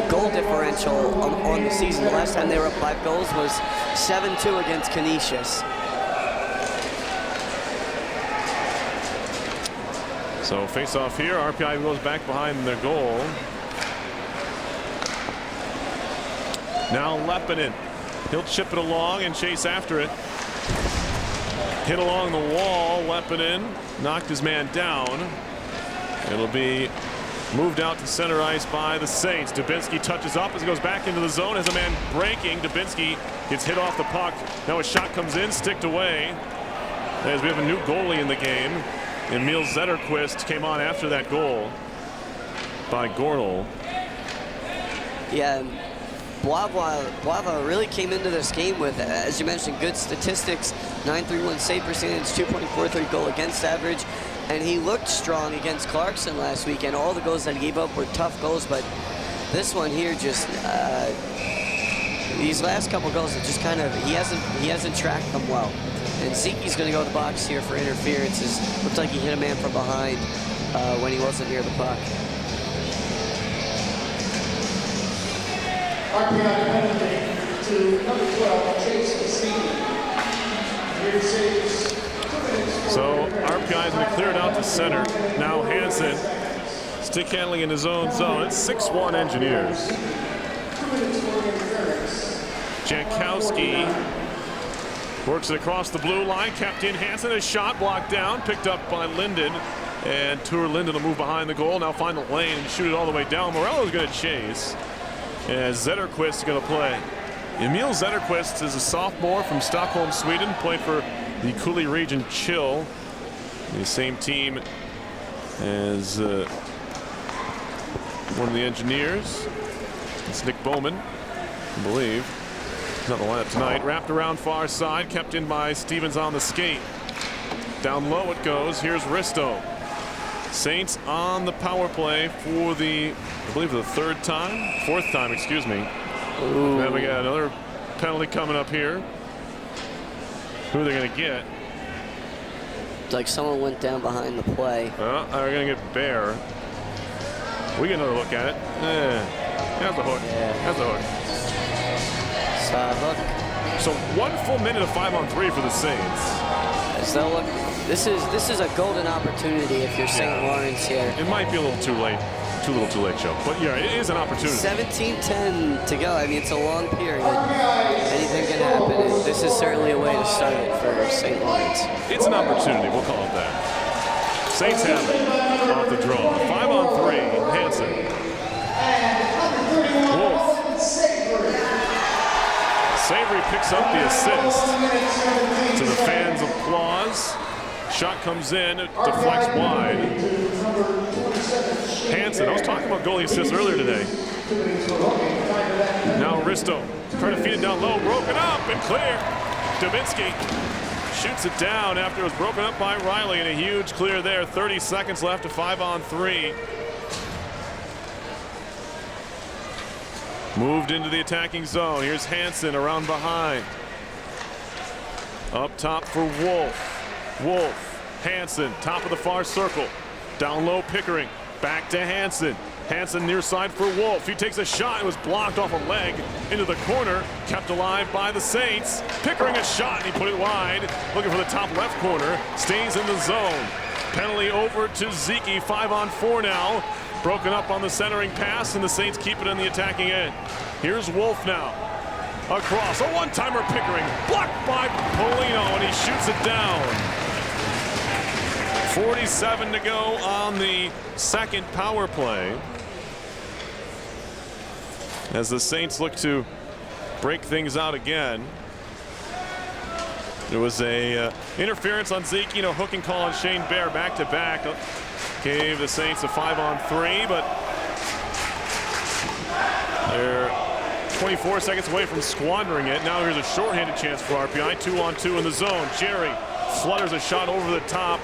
goal differential on the season. The last time they were up 5 goals was 7-2 against Canisius. So face off here, RPI goes back behind their goal. Now Leppinen, he'll chip it along and chase after it. Hit along the wall, Leppinen knocked his man down. It'll be moved out to center ice by the Saints. Dubinsky touches up as he goes back into the zone, has a man breaking. Dubinsky gets hit off the puck. Now a shot comes in, sticked away. As we have a new goalie in the game. Emil Zetterquist came on after that goal by Gornell. Yeah. Boava really came into this game with, as you mentioned, good statistics, 931 save percentage, 2.43 goal against average, and he looked strong against Clarkson last weekend. All the goals that he gave up were tough goals, but this one here just, these last couple goals, it just kind of, he hasn't tracked them well. And Zeke's going to go to the box here for interference. Looked like he hit a man from behind when he wasn't near the puck. RPI penalty to number 12, Chase Zeke. So RPI is going to clear it out to center. Now Hansen, stick handling in his own zone. It's 6-1 Engineers. Jankowski works it across the blue line. Kept in Hansen, a shot blocked down, picked up by Linden. And Tour Linden will move behind the goal. Now find the lane and shoot it all the way down. Morello's going to chase. And Zetterquist is going to play. Emil Zetterquist is a sophomore from Stockholm, Sweden. Played for the Cooley Region Chill. The same team as one of the Engineers. It's Nick Bowman, I believe. He's not in the lineup tonight. Wrapped around far side, kept in by Stevens on the skate. Down low it goes. Here's Risto. Saints on the power play for the, I believe, the fourth time, excuse me. Ooh. Then we got another penalty coming up here. Who are they going to get? It's like someone went down behind the play. Well, they're going to get Bear. We get another look at it. That's a hook. Yeah. That's a hook. Hook. So 1 full minute of 5-on-3 for the Saints. So look, this is a golden opportunity if you're St. Lawrence here. It might be a little too late. Too little too late, Joe. But yeah, it is an opportunity. 17-10 to go. I mean, it's a long period. Anything can happen. And this is certainly a way to start it for St. Lawrence. It's an opportunity. We'll call it that. Saints have it off the draw. 5-on-3. Hansen. Wolf. Savory picks up the assist. To the fans' applause. Shot comes in, it deflects wide. Hansen, I was talking about goalie assists earlier today. Now Risto trying to feed it down low, broken up and clear. Dubinsky shoots it down after it was broken up by Riley, and a huge clear there. 30 seconds left to 5-on-3. Moved into the attacking zone. Here's Hansen around behind. Up top for Wolf. Hansen, top of the far circle. Down low, Pickering. Back to Hansen. Hansen near side for Wolf. He takes a shot. It was blocked off a leg into the corner. Kept alive by the Saints. Pickering a shot, and he put it wide. Looking for the top left corner. Stays in the zone. Penalty over to Zeke. 5-on-4 now. Broken up on the centering pass, and the Saints keep it in the attacking end. Here's Wolf now. Across. A one-timer Pickering. Blocked by Polino, and he shoots it down. 47 to go on the second power play. As the Saints look to break things out again. There was a interference on Zeke, hook and call on Shane Bear back-to-back. Gave the Saints a 5-on-3, but they're 24 seconds away from squandering it. Now here's a shorthanded chance for RPI. 2-on-2 in the zone. Jerry flutters a shot over the top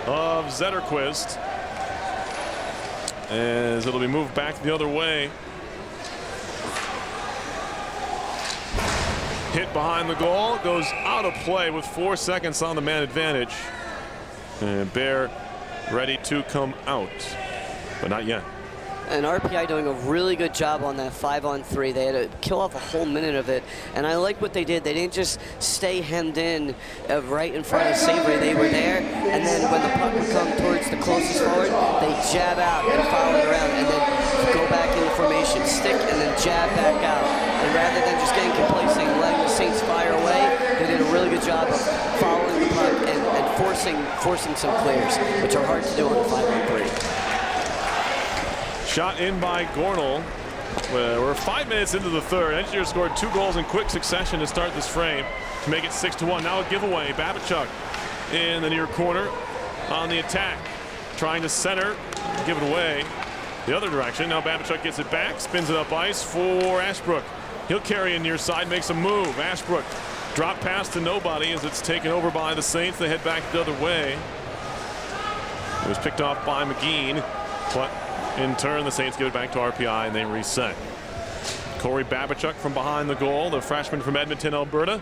of Zetterquist, as it'll be moved back the other way. Hit behind the goal, goes out of play with 4 seconds on the man advantage. And Bear ready to come out, but not yet. And RPI doing a really good job on that 5-on-3. They had to kill off a whole minute of it. And I like what they did. They didn't just stay hemmed in right in front of Savory. They were there, and then when the puck would come towards the closest forward, they jab out and follow it around, and then go back into formation, stick, and then jab back out. And rather than just getting complacent and letting the Saints fire away, they did a really good job of following the puck and forcing some clears, which are hard to do on the 5-on-3. Shot in by Gornall. We're 5 minutes into the third. Engineers scored 2 goals in quick succession to start this frame to make it 6-1. Now a giveaway. Babachuk in the near corner on the attack. Trying to center, give it away the other direction. Now Babachuk gets it back, spins it up ice for Ashbrook. He'll carry in near side, makes a move. Ashbrook drop pass to nobody as it's taken over by the Saints. They head back the other way. It was picked off by McGean, but in turn, the Saints give it back to RPI, and they reset. Corey Babachuk from behind the goal, the freshman from Edmonton, Alberta.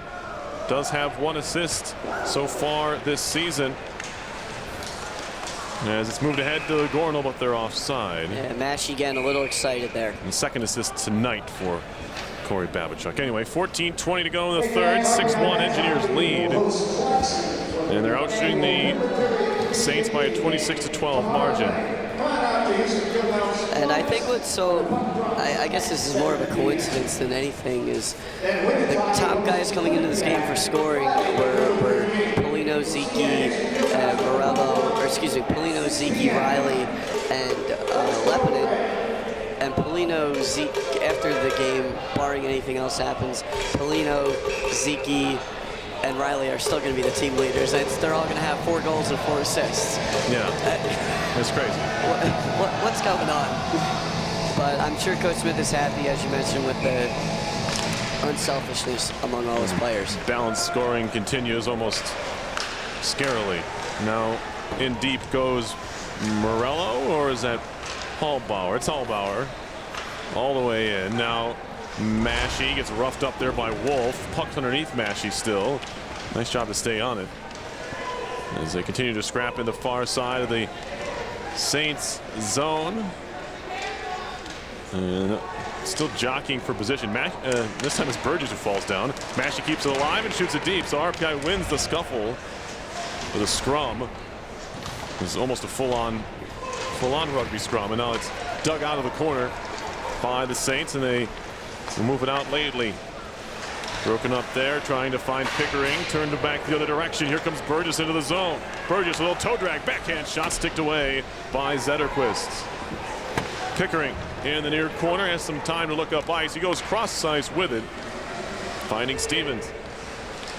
does have 1 assist so far this season. As it's moved ahead to Gornell, but they're offside. Yeah, Mashi getting a little excited there. And 2nd assist tonight for Corey Babichuk. Anyway, 14:20 to go in the 3rd. 6-1 Engineers lead. And they're out shooting the Saints by a 26-12 margin. And I think what's so, I guess this is more of a coincidence than anything, is the top guys coming into this game for scoring were Polino, Ziki, Polino, Ziki, Riley, and Lepinen. And Polino, Zeke, after the game, barring anything else happens, Polino, Ziki, and Riley are still going to be the team leaders. They're all going to have 4 goals and 4 assists. Yeah, that's crazy. What's going on? But I'm sure Coach Smith is happy, as you mentioned, with the unselfishness among all his players. Balanced scoring continues almost scarily. Now in deep goes Morello, or is that Hallbauer? It's Hallbauer all the way in. Now Mashi gets roughed up there by Wolf. Puck's underneath Mashi still. Nice job to stay on it. As they continue to scrap in the far side of the Saints zone. And still jockeying for position. This time it's Burgess who falls down. Mashi keeps it alive and shoots it deep. So RPI wins the scuffle with a scrum. It's almost a full-on rugby scrum. And now it's dug out of the corner by the Saints, and they move it out lately. Broken up there, trying to find Pickering. Turned it back the other direction. Here comes Burgess into the zone. Burgess, a little toe drag, backhand shot, sticked away by Zetterquist. Pickering in the near corner, has some time to look up ice. He goes cross ice with it, finding Stevens.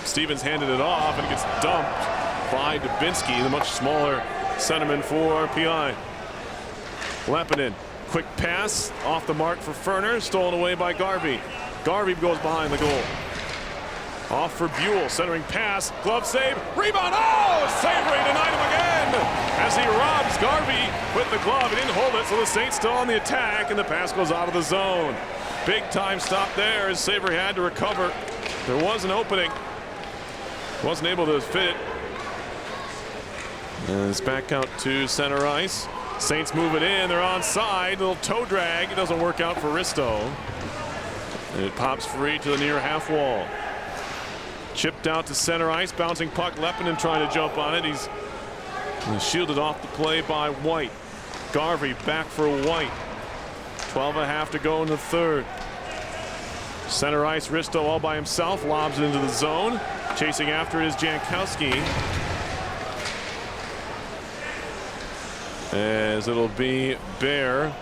Stevens handed it off and gets dumped by Dubinsky, the much smaller centerman for RPI. Lepinen, quick pass off the mark for Ferner, stolen away by Garvey. Garvey goes behind the goal. Off for Buell, centering pass, glove save, rebound, oh! Savory denied him again! As he robs Garvey with the glove, he didn't hold it, so the Saints still on the attack, and the pass goes out of the zone. Big time stop there as Savory had to recover. There was an opening. Wasn't able to fit. And it's back out to center ice. Saints move it in, they're onside, little toe drag, it doesn't work out for Risto. And it pops free to the near half wall. Chipped out to center ice, bouncing puck, Lepinen trying to jump on it. He's shielded off the play by White. Garvey back for White. 12.5 to go in the 3rd. Center ice, Risto all by himself, lobs it into the zone. Chasing after it is Jankowski. As it'll be Bear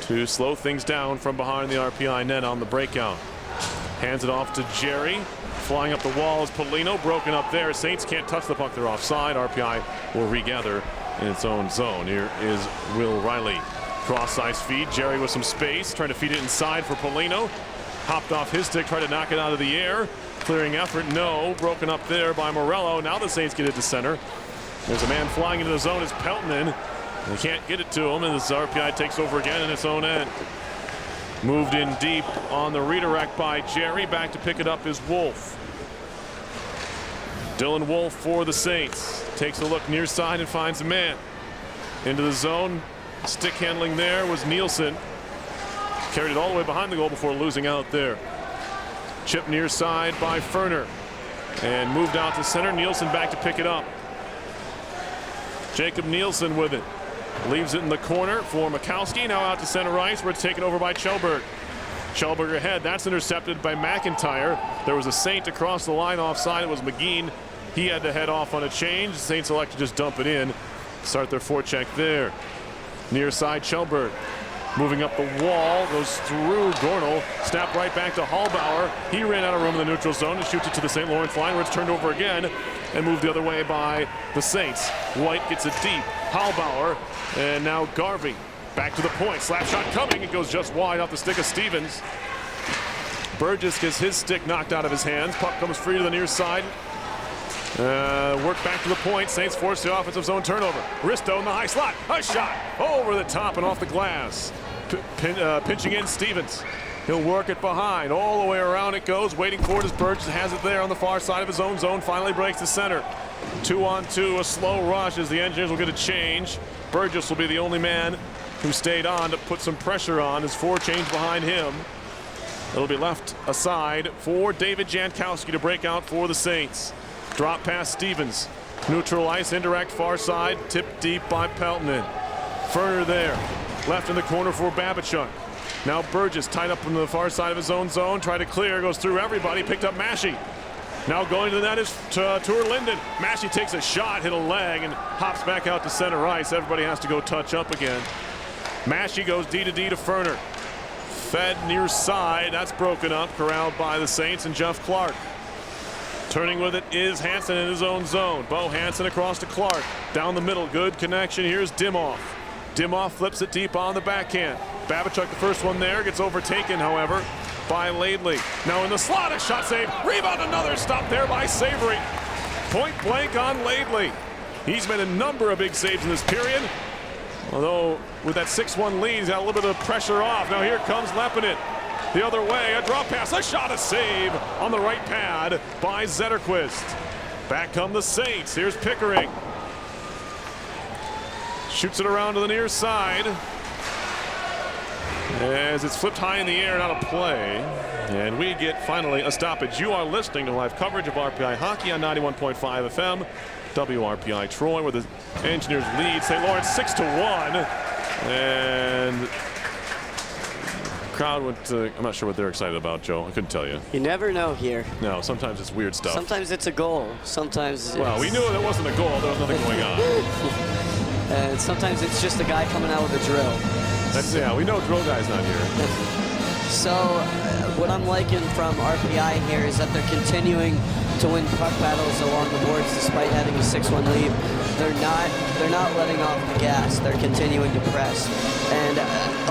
to slow things down from behind the RPI net on the breakout. Hands it off to Jerry. Flying up the wall is Polino, broken up there. Saints can't touch the puck, they're offside. RPI will regather in its own zone. Here is Will Riley. Cross ice feed, Jerry with some space, trying to feed it inside for Polino. Hopped off his stick, tried to knock it out of the air. Clearing effort, no. Broken up there by Morello. Now the Saints get it to center. There's a man flying into the zone, it's Peltonen. They can't get it to him, and this RPI takes over again in its own end. Moved in deep on the redirect by Jerry. Back to pick it up is Wolf. Dylan Wolf for the Saints. Takes a look near side and finds a man. Into the zone. Stick handling there was Nielsen. Carried it all the way behind the goal before losing out there. Chip near side by Ferner. And moved out to center. Nielsen back to pick it up. Jacob Nielsen with it. Leaves it in the corner for Mikowski. Now out to center ice where it's taken over by Kjellberg. Kjellberg ahead. That's intercepted by McIntyre. There was a Saint across the line offside. It was McGean. He had to head off on a change. The Saints elect to just dump it in. Start their forecheck there. Near side Kjellberg. Moving up the wall. Goes through Gornell. Snap right back to Hallbauer. He ran out of room in the neutral zone and shoots it to the St. Lawrence line where it's turned over again and moved the other way by the Saints. White gets it deep. Hallbauer. And now Garvey back to the point. Slap shot coming. It goes just wide off the stick of Stevens. Burgess gets his stick knocked out of his hands. Puck comes free to the near side. Work back to the point. Saints force the offensive zone turnover. Risto in the high slot. A shot over the top and off the glass. Pinching in Stevens. He'll work it behind. All the way around it goes. Waiting for it as Burgess has it there on the far side of his own zone. Finally breaks the center. 2-on-2, a slow rush as the Engineers will get a change. Burgess will be the only man who stayed on to put some pressure on as 4 change behind him. It'll be left aside for David Jankowski to break out for the Saints. Drop pass Stevens. Neutral ice, indirect far side. Tipped deep by Peltonen. Ferner there. Left in the corner for Babachuk. Now Burgess tied up on the far side of his own zone. Tried to clear, goes through everybody. Picked up Massey. Now going to the net is Tour Linden. Massey takes a shot, hit a leg, and hops back out to center ice. Everybody has to go touch up again. Massey goes D to D to Ferner. Fed near side. That's broken up, corralled by the Saints and Jeff Clark. Turning with it is Hansen in his own zone. Bo Hansen across to Clark. Down the middle, good connection. Here's Dimoff. Dimoff flips it deep on the backhand. Babachuk, the first one there, gets overtaken, however, by Laidley. Now in the slot, a shot save. Rebound, another stop there by Savory. Point blank on Laidley. He's made a number of big saves in this period. Although with that 6-1 lead, he's got a little bit of pressure off. Now here comes Leppinen. The other way, a drop pass, a shot, a save on the right pad by Zetterquist. Back come the Saints. Here's Pickering. Shoots it around to the near side. As it's flipped high in the air and out of play. And we get finally a stoppage. You are listening to live coverage of RPI hockey on 91.5 FM. WRPI Troy, where the Engineers lead St. Lawrence 6-1. And the crowd went to, I'm not sure what they're excited about, Joe. I couldn't tell you. You never know here. No, sometimes it's weird stuff. Sometimes it's a goal. Sometimes well, we knew there wasn't a goal. There was nothing going on. And sometimes it's just a guy coming out with a drill. That's, yeah, we know drill guy's not here. So what I'm liking from RPI here is that they're continuing to win puck battles along the boards despite having a 6-1 lead. They're not letting off the gas. They're continuing to press. And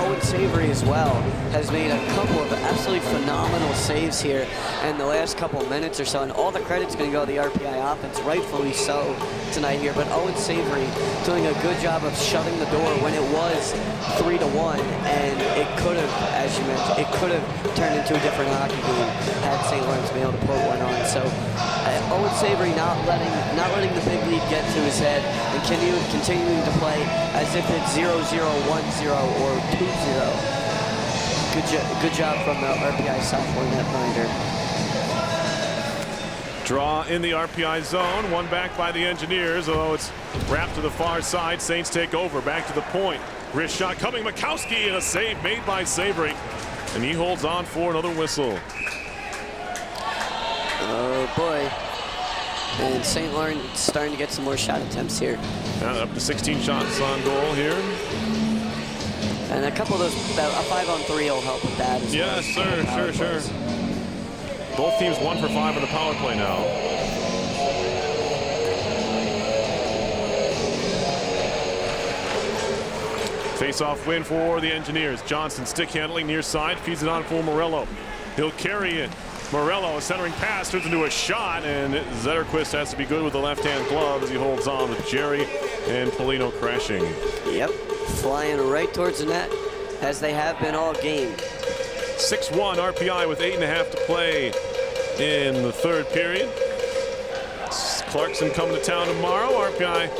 Owen Savory as well has made a couple of absolutely phenomenal saves here in the last couple of minutes or so. And all the credit's going to go to the RPI offense, rightfully so tonight here. But Owen Savory doing a good job of shutting the door when it was 3-1. And it could have, as you mentioned, it could have turned into a different hockey game had St. Lawrence been able to put one on. So Owen Savory not letting the big lead get to his head and continuing to play as if it's 0-0, 1-0, or 2-0. Good job from the RPI sophomore netminder. Draw in the RPI zone, one back by the Engineers, although it's wrapped to the far side. Saints take over, back to the point. Wrist shot coming, Mikowski, and a save made by Savory. And he holds on for another whistle. Oh boy. And St. Lawrence starting to get some more shot attempts here. Up to 16 shots on goal here. And a couple of those, a 5-on-3 will help with that as well. Yes, sir, sure. Both teams 1 for 5 on the power play now. Face-off win for the Engineers. Johnson stick handling near side, feeds it on for Morello. He'll carry it. Morello, a centering pass, turns into a shot, and Zetterquist has to be good with the left-hand glove as he holds on with Jerry and Polino crashing. Yep, flying right towards the net, as they have been all game. 6-1 RPI with 8.5 to play in the third period. Clarkson coming to town tomorrow. RPI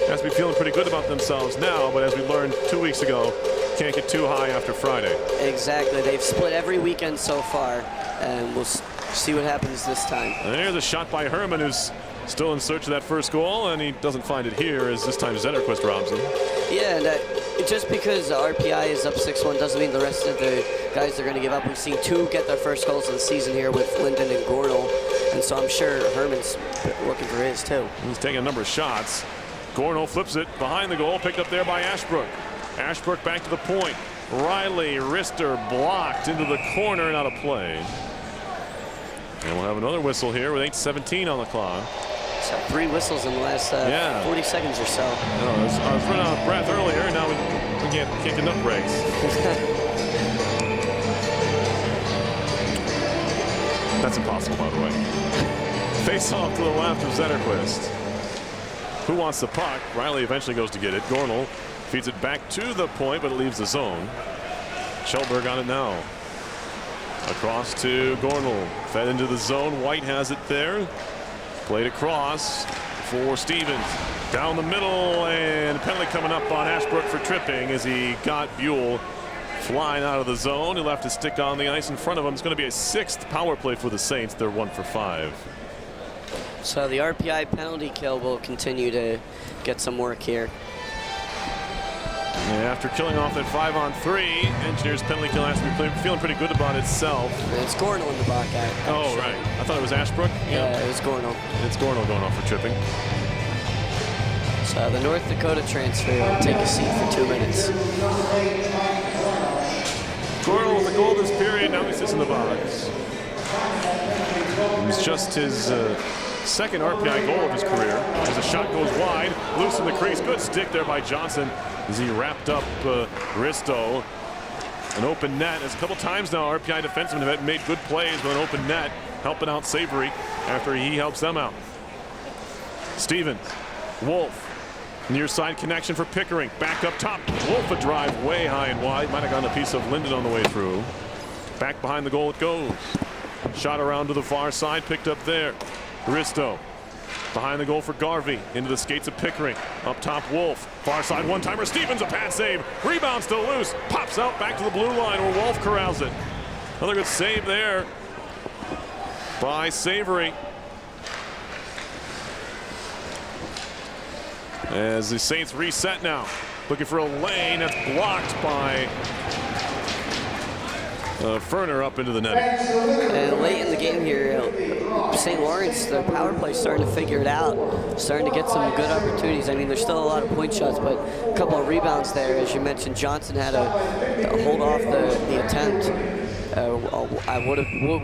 has to be feeling pretty good about themselves now, but as we learned 2 weeks ago, can't get too high after Friday. Exactly. They've split every weekend so far, and we'll see what happens this time. And there's a shot by Herman, who's still in search of that first goal, and he doesn't find it here, as this time Zetterquist robs him. Yeah, and just because RPI is up 6-1 doesn't mean the rest of the guys are going to give up. We've seen 2 get their first goals of the season here with Linden and Gornell, and so I'm sure Herman's looking for his too. He's taking a number of shots. Gornell flips it behind the goal, picked up there by Ashbrook. Ashbrook back to the point. Riley, wrister blocked into the corner and out of play. And we'll have another whistle here with 8:17 on the clock. So 3 whistles in the last 40 seconds or so. I was running out of breath earlier, and now we can't get enough breaks. That's impossible, by the way. Face off to the left of Zetterquist. Who wants the puck? Riley eventually goes to get it. Gornell feeds it back to the point, but it leaves the zone. Schellberg on it now. Across to Gornell. Fed into the zone. White has it there. Played across for Stevens. Down the middle, and penalty coming up on Ashbrook for tripping as he got Buell flying out of the zone. He left his stick on the ice in front of him. It's going to be a 6th power play for the Saints. They're 1 for 5. So the RPI penalty kill will continue to get some work here. And after killing off that 5-on-3, Engineers penalty kill has to be feeling pretty good about itself. And it's Gornell in the block out. Oh, right. I thought it was Ashbrook. Yeah, it was Gornell. It's Gornell going off for tripping. So the North Dakota transfer will take a seat for 2 minutes. Gornell with the goal this period. Now he sits in the box. It was just his 2nd RPI goal of his career. As a shot goes wide, loose in the crease. Good stick there by Johnson as he wrapped up Risto. An open net. As a couple times now, RPI defensemen have made good plays with an open net, helping out Savory after he helps them out. Stevens, Wolf, near side connection for Pickering. Back up top. Wolf a drive way high and wide. Might have gotten a piece of Linden on the way through. Back behind the goal it goes. Shot around to the far side, picked up there. Risto behind the goal for Garvey. Into the skates of Pickering. Up top, Wolf. Far side one-timer. Stevens a pad save. Rebound still loose. Pops out back to the blue line where Wolf corrals it. Another good save there by Savory. As the Saints reset now. Looking for a lane that's blocked by Ferner up into the net. And late in the game here, St. Lawrence, the power play starting to figure it out, starting to get some good opportunities. I mean, there's still a lot of point shots, but a couple of rebounds there. As you mentioned, Johnson had a hold off the attempt.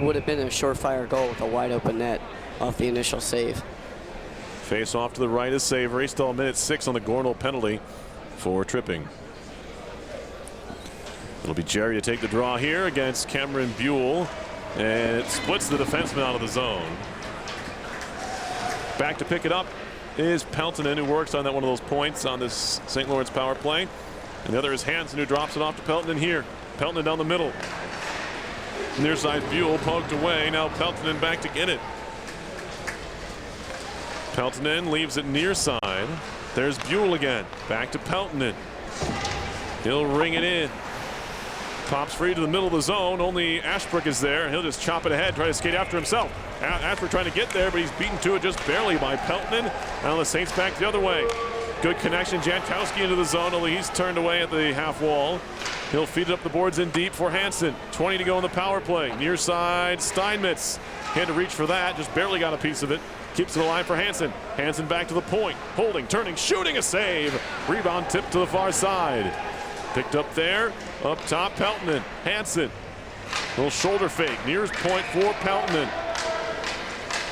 Would have been a surefire goal with a wide open net off the initial save. Face off to the right is Savory. Still a minute 6 on the Gornell penalty for tripping. It'll be Jerry to take the draw here against Cameron Buell, and it splits the defenseman out of the zone. Back to pick it up is Peltonen, who works on that one of those points on this St. Lawrence power play. And the other is Hansen, who drops it off to Peltonen here. Peltonen down the middle. Near side Buell poked away. Now Peltonen back to get it. Peltonen leaves it near side. There's Buell again. Back to Peltonen. He'll ring it in. Pops free to the middle of the zone. Only Ashbrook is there. He'll just chop it ahead, try to skate after himself. Ashbrook trying to get there, but he's beaten to it just barely by Peltonen. Now the Saints back the other way. Good connection. Jankowski into the zone, only he's turned away at the half wall. He'll feed it up the boards in deep for Hansen. 20 to go in the power play. Near side, Steinmetz. Had to reach for that, just barely got a piece of it. Keeps it alive for Hansen. Hansen back to the point. Holding, turning, shooting, a save. Rebound tipped to the far side. Picked up there. Up top, Peltonen. Hansen. Little shoulder fake. Near point for Peltonen.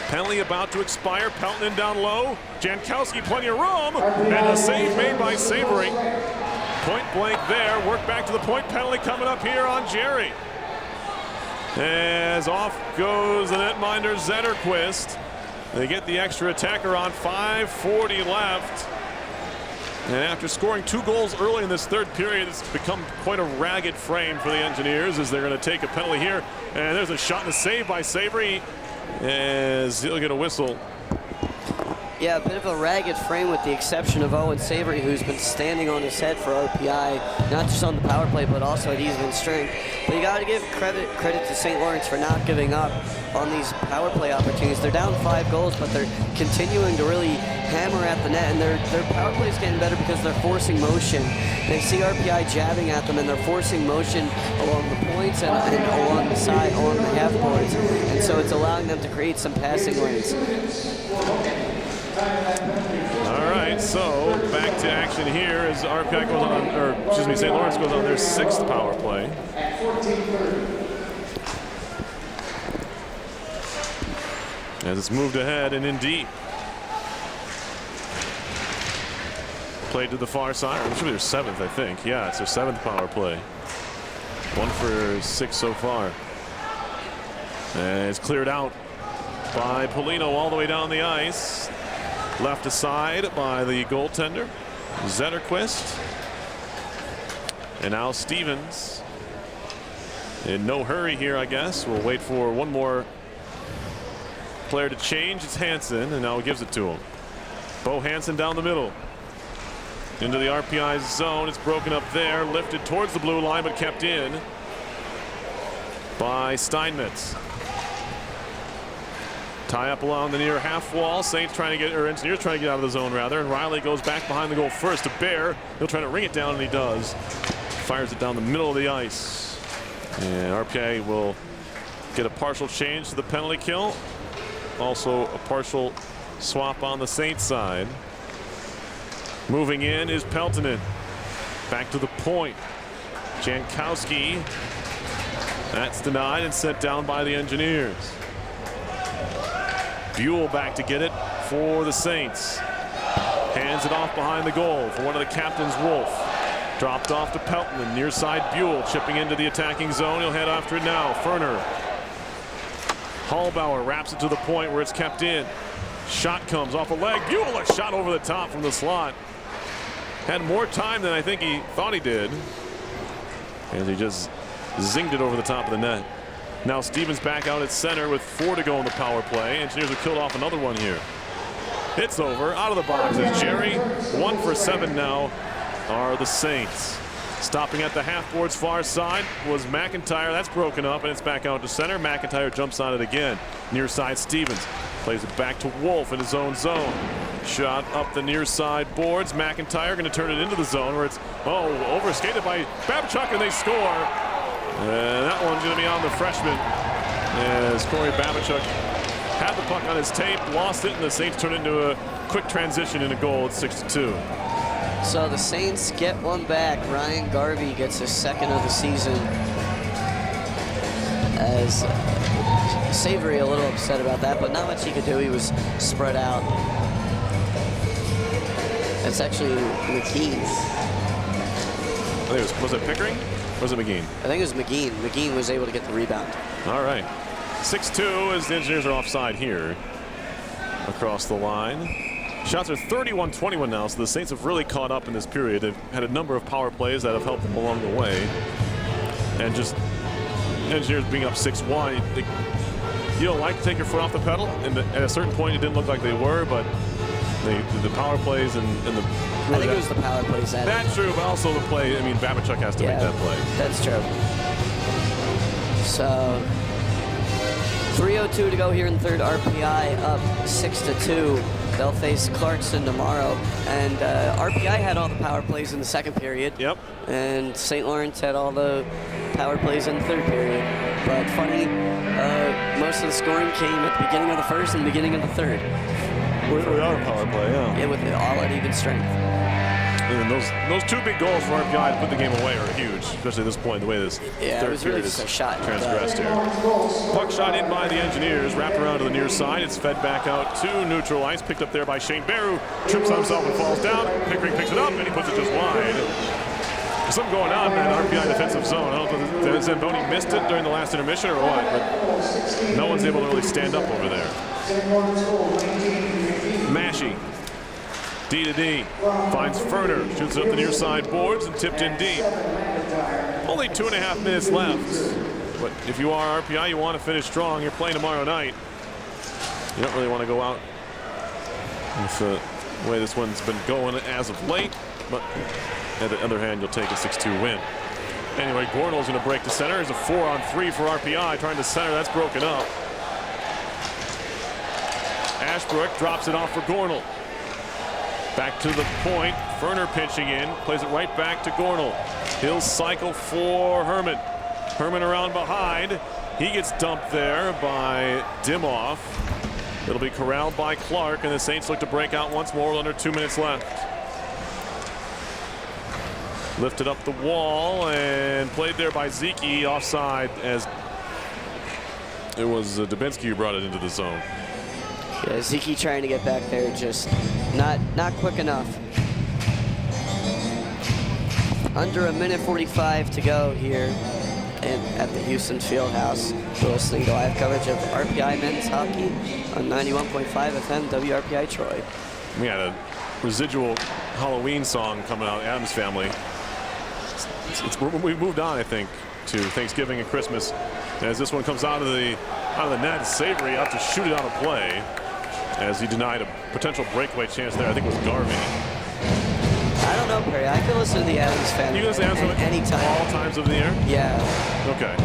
Penalty about to expire. Peltonen down low. Jankowski, plenty of room. And a save made by Savory. Point blank there. Work back to the point. Penalty coming up here on Jerry. As off goes the netminder Zetterquist. They get the extra attacker on. 5:40 left. And after scoring 2 goals early in this third period, it's become quite a ragged frame for the Engineers as they're going to take a penalty here. And there's a shot and a save by Savory as he'll get a whistle. Yeah, a bit of a ragged frame with the exception of Owen Savory, who's been standing on his head for RPI, not just on the power play, but also at even strength. But you got to give credit to St. Lawrence for not giving up on these power play opportunities. They're down 5 goals, but they're continuing to really hammer at the net, and their power play is getting better because they're forcing motion. They see RPI jabbing at them, and they're forcing motion along the points and along the side, along the half boards, and so it's allowing them to create some passing lanes. All right, so back to action here as RPI goes on, or excuse me, St. Lawrence goes on their 6th power play. As it's moved ahead and in deep. Played to the far side. It should be their 7th, I think. Yeah, it's their 7th power play. 1 for 6 so far. And it's cleared out by Polino all the way down the ice. Left aside by the goaltender, Zetterquist. And now Stevens In no hurry here, I guess. We'll wait for one more player to change. It's Hansen, and now he gives it to him. Bo Hansen down the middle. Into the RPI zone. It's broken up there, lifted towards the blue line, but kept in by Steinmetz. Tie up along the near half wall. Saints trying to get, or Engineers trying to get out of the zone rather, and Riley goes back behind the goal first to Bear. He'll try to ring it down, and he does. Fires it down the middle of the ice. And RPI will get a partial change to the penalty kill. Also a partial swap on the Saints side. Moving in is Peltonen. Back to the point. Jankowski. That's denied and sent down by the Engineers. Buell back to get it for the Saints. Hands it off behind the goal for one of the captains, Wolf. Dropped off to Peltonen. Near side Buell chipping into the attacking zone. He'll head after it now. Ferner. Hallbauer wraps it to the point where it's kept in. Shot comes off a leg. Buell, a shot over the top from the slot. Had more time than I think he thought he did. And he just zinged it over the top of the net. Now Stevens back out at center with 4 to go in the power play. Engineers have killed off another one here. It's over. Out of the box is Jerry. 1 for 7 now are the Saints. Stopping at the half-board's far side was McIntyre. That's broken up, and it's back out to center. McIntyre jumps on it again. Near side Stevens plays it back to Wolf in his own zone. Shot up the near side boards. McIntyre going to turn it into the zone where it's, overskated by Babchuk, and they score. And that one's going to be on the freshman as Corey Babchuk had the puck on his tape, lost it, and the Saints turn into a quick transition in a goal at 6-2. So the Saints get one back. Ryan Garvey gets his 2nd of the season. As Savory a little upset about that, but not much he could do. He was spread out. It's actually McGee. I think was it Pickering? Or was it McGee? I think it was McGee. McGee was able to get the rebound. All right. 6-2 as the Engineers are offside here. Across the line. Shots are 31-21 now, so the Saints have really caught up in this period. They've had a number of power plays that have helped them along the way. And just Engineers being up 6-1. You don't like to take your foot off the pedal. And at a certain point, it didn't look like they were, but the power plays and the... I think it was the power plays. That's true, but also the play. I mean, Babchuk has to make that play. That's true. So 3:02 to go here in the third. RPI up 6-2. They'll face Clarkson tomorrow. And RPI had all the power plays in the second period. Yep. And St. Lawrence had all the power plays in the third period. But funny, most of the scoring came at the beginning of the first and the beginning of the third. Without a power play, yeah. Yeah, with all at even strength. And those 2 big goals for RPI to put the game away are huge, especially at this point, the way this third period is transgressed here. Puck shot in by the Engineers, wrapped around to the near side. It's fed back out to neutral ice, picked up there by Shane Beru, trips on himself and falls down. Pickering picks it up, and he puts it just wide. There's something going on in that RPI defensive zone. I don't know if Zamboni missed it during the last intermission or what, but no one's able to really stand up over there. Massey. D to D. Finds Ferner. Shoots it up the near side boards and tipped in deep. Only 2.5 minutes left. But if you are RPI, you want to finish strong. You're playing tomorrow night. You don't really want to go out with the way this one's been going as of late. But on the other hand, you'll take a 6-2 win. Anyway, Gornall's going to break the center. There's a 4-on-3 for RPI. Trying to center. That's broken up. Ashbrook drops it off for Gornall. Back to the point. Ferner pitching in. Plays it right back to Gornall. He'll cycle for Herman. Herman around behind. He gets dumped there by Dimoff. It'll be corralled by Clark, and the Saints look to break out once more with under 2 minutes left. Lifted up the wall and played there by Zeke, offside, as it was Dubinsky who brought it into the zone. Yeah, Zeke trying to get back there, just not quick enough. Under 1:45 to go here at the Houston Fieldhouse. You're listening to live coverage of RPI men's hockey on 91.5 FM WRPI Troy. We had a residual Halloween song coming out, Adams Family. We've moved on, I think. to Thanksgiving and Christmas. As this one comes out of the net, Savory out to shoot it on a play, as he denied a potential breakaway chance there. I think it was Garvey. I don't know, Perry. I can listen to the Adams family. You listen to Adams anytime. All times of the year? Yeah. Okay. I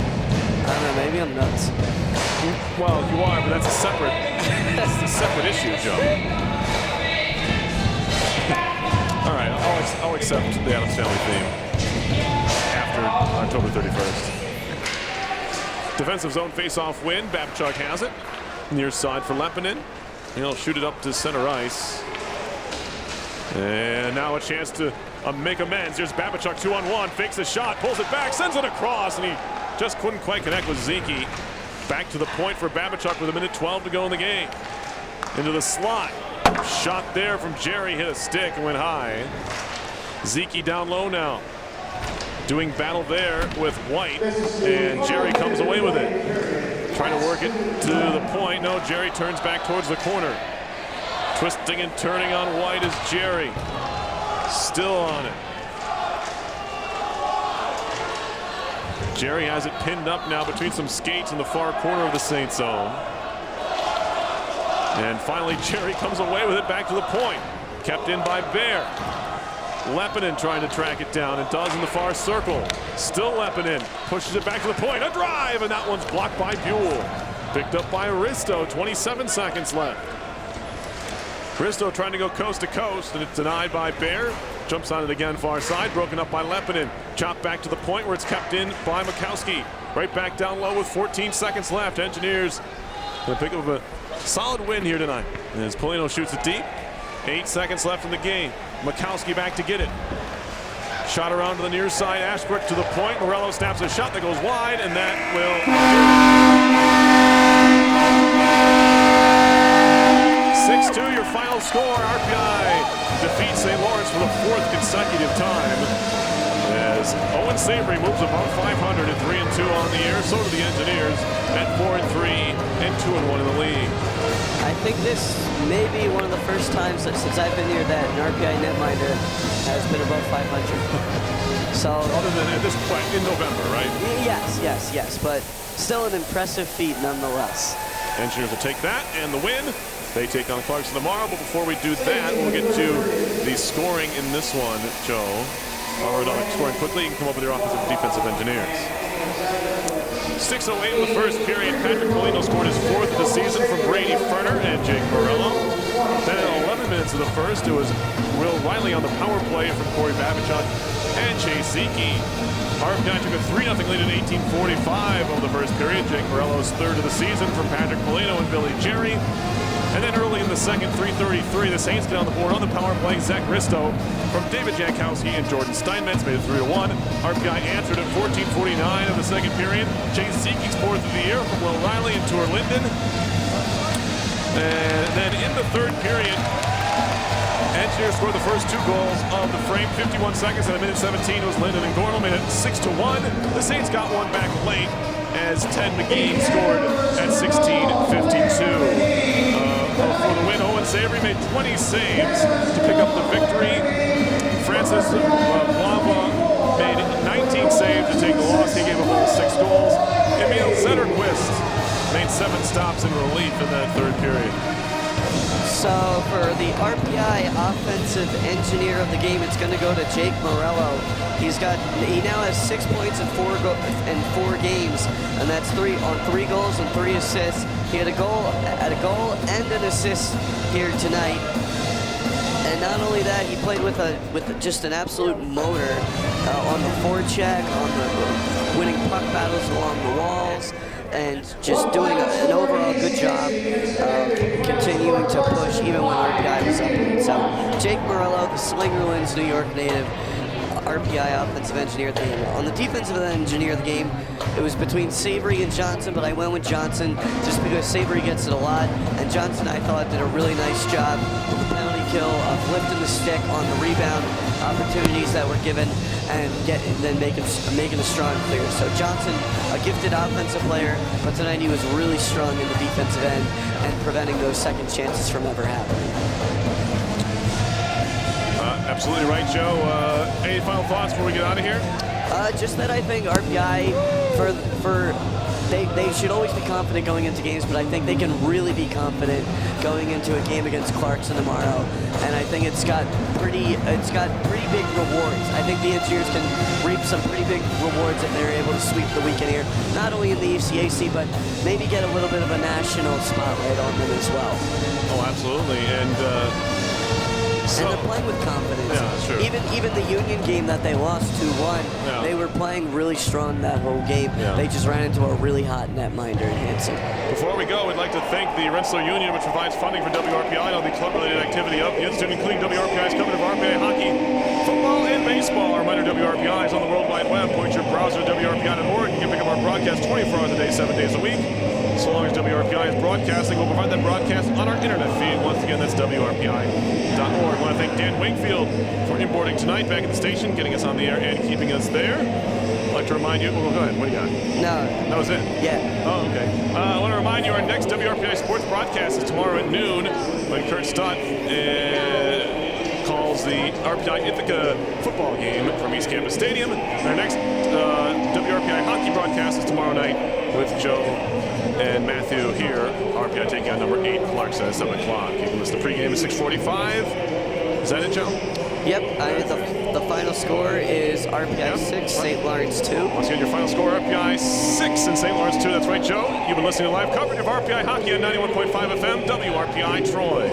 don't know. Maybe I'm nuts. Well, you are, but that's a separate issue, Joe. All right, I'll accept the Adams family theme after October 31st. Defensive zone face-off win. Babchuk has it. Near side for Lepinin. He'll shoot it up to center ice. And now a chance to make amends. Here's Babchuk 2-on-1. Fakes the shot, pulls it back, sends it across, and he just couldn't quite connect with Zeke. Back to the point for Babchuk with 1:12 to go in the game. Into the slot. Shot there from Jerry, hit a stick and went high. Zeke down low now. Doing battle there with White, and Jerry comes away with it. Trying to work it to the point. No, Jerry turns back towards the corner. Twisting and turning on White is Jerry. Still on it. Jerry has it pinned up now between some skates in the far corner of the Saints zone. And finally, Jerry comes away with it back to the point. Kept in by Bear. Lepinin trying to track it down and does in the far circle. Still Lepinin pushes it back to the point. A drive, and that one's blocked by Buell. Picked up by Risto. 27 seconds left. Risto trying to go coast to coast, and it's denied by Bear. Jumps on it again far side, broken up by Lepinin. Chopped back to the point where it's kept in by Mikowski. Right back down low with 14 seconds left. Engineers gonna pick up a solid win here tonight. As Polino shoots it deep. 8 seconds left in the game. Mikowski back to get it. Shot around to the near side. Ashbrook to the point. Morello snaps a shot that goes wide, and that will 6-2 your final score. RPI defeats St. Lawrence for the 4th consecutive time. As Owen Savory moves above 500 at 3-2 on the year. So do the Engineers at 4-3 and 2-1 in the league. I think this may be one of the first times since I've been here that an RPI netminder has been above 500. So other than at this point in November, right? Yes. But still an impressive feat nonetheless. Engineers will take that and the win. They take on Clarkson tomorrow, but before we do that, we'll get to the scoring in this one, Joe. Or scoring quickly, you can come up with your offensive and defensive Engineers. 6:08 in the first period. Patrick Polino scored his 4th of the season from Brady Ferner and Jake Morello. Then at 11 minutes of the first, it was Will Riley on the power play from Corey Babchuk and Chase Zeke. RPI took a 3-0 lead in 18:45 of the first period. Jake Morello's 3rd of the season from Patrick Polino and Billy Jerry. And then early in the second, 3:33, the Saints get on the board on the power play. Zach Risto from David Jankowski and Jordan Steinmetz made it 3-1. RPI answered at 14:49 of the second period. Chase Zeke's 4th of the year from Will Riley and Tour Linden. And then in the third period, Engineers scored the first 2 goals of the frame. 51 seconds and 1:17 was Linden and Gornell, made it 6-1. The Saints got one back late as Ted McGee scored at 16:52. For the win, Owen Savory made 20 saves to pick up the victory. Francis Blava made 19 saves to take the loss. He gave up all 6 goals. Emil Zetterquist made 7 stops in relief in that third period. So for the RPI offensive engineer of the game, it's going to go to Jake Morello. He now has 6 points in 4 games, and that's 3 goals and 3 assists. He had a goal and an assist here tonight. And not only that, he played with just an absolute motor on the forecheck, on the winning puck battles along the walls, and just doing an overall good job continuing to push even when RPI was up. So Jake Morello, the Slingerlands, New York native, RPI offensive engineer of the game. On the defensive engineer of the game, it was between Savory and Johnson, but I went with Johnson just because Savory gets it a lot, and Johnson, I thought, did a really nice job with the penalty kill of lifting the stick on the rebound opportunities that were given and then making a strong clear. So Johnson, a gifted offensive player, but tonight he was really strong in the defensive end and preventing those second chances from ever happening. Absolutely right, Joe. Any final thoughts before we get out of here? Just that I think RPI they should always be confident going into games, but I think they can really be confident going into a game against Clarkson tomorrow. And I think it's got pretty big rewards. I think the Engineers can reap some pretty big rewards if they're able to sweep the weekend here, not only in the ECAC, but maybe get a little bit of a national spotlight on them as well. Oh, absolutely. And they're playing with confidence. Yeah, sure. Even the Union game that they lost 2-1, they were playing really strong that whole game. Yeah. They just ran into a really hot netminder in Hanson. Before we go, we'd like to thank the Rensselaer Union, which provides funding for WRPI and all the club-related activity of the Institute, including WRPI's coverage of RPI hockey, football, and baseball. A reminder, WRPI is on the World Wide Web. Point your browser to WRPI.org. You can pick up our broadcast 24 hours a day, 7 days a week. So long as WRPI is broadcasting, we'll provide that broadcast on our internet feed. Once again, that's WRPI.org. I want to thank Dan Wingfield for inboarding tonight back at the station, getting us on the air and keeping us there. I'd like to remind you, well, go ahead, what do you got? No. That was it? Yeah. Oh, okay. I want to remind you our next WRPI Sports broadcast is tomorrow at noon when Kurt Stott calls the RPI Ithaca football game from East Campus Stadium. Our next WRPI hockey broadcast is tomorrow night with Joe and Matthew here. RPI taking on number 8 Clarkson at 7 o'clock. You can listen to pregame at 6:45. Is that it, Joe? Yep. The final score is RPI 6, St. Lawrence 2. Once again, your final score, RPI 6 and St. Lawrence 2. That's right, Joe. You've been listening to live coverage of RPI hockey on 91.5 FM, WRPI Troy.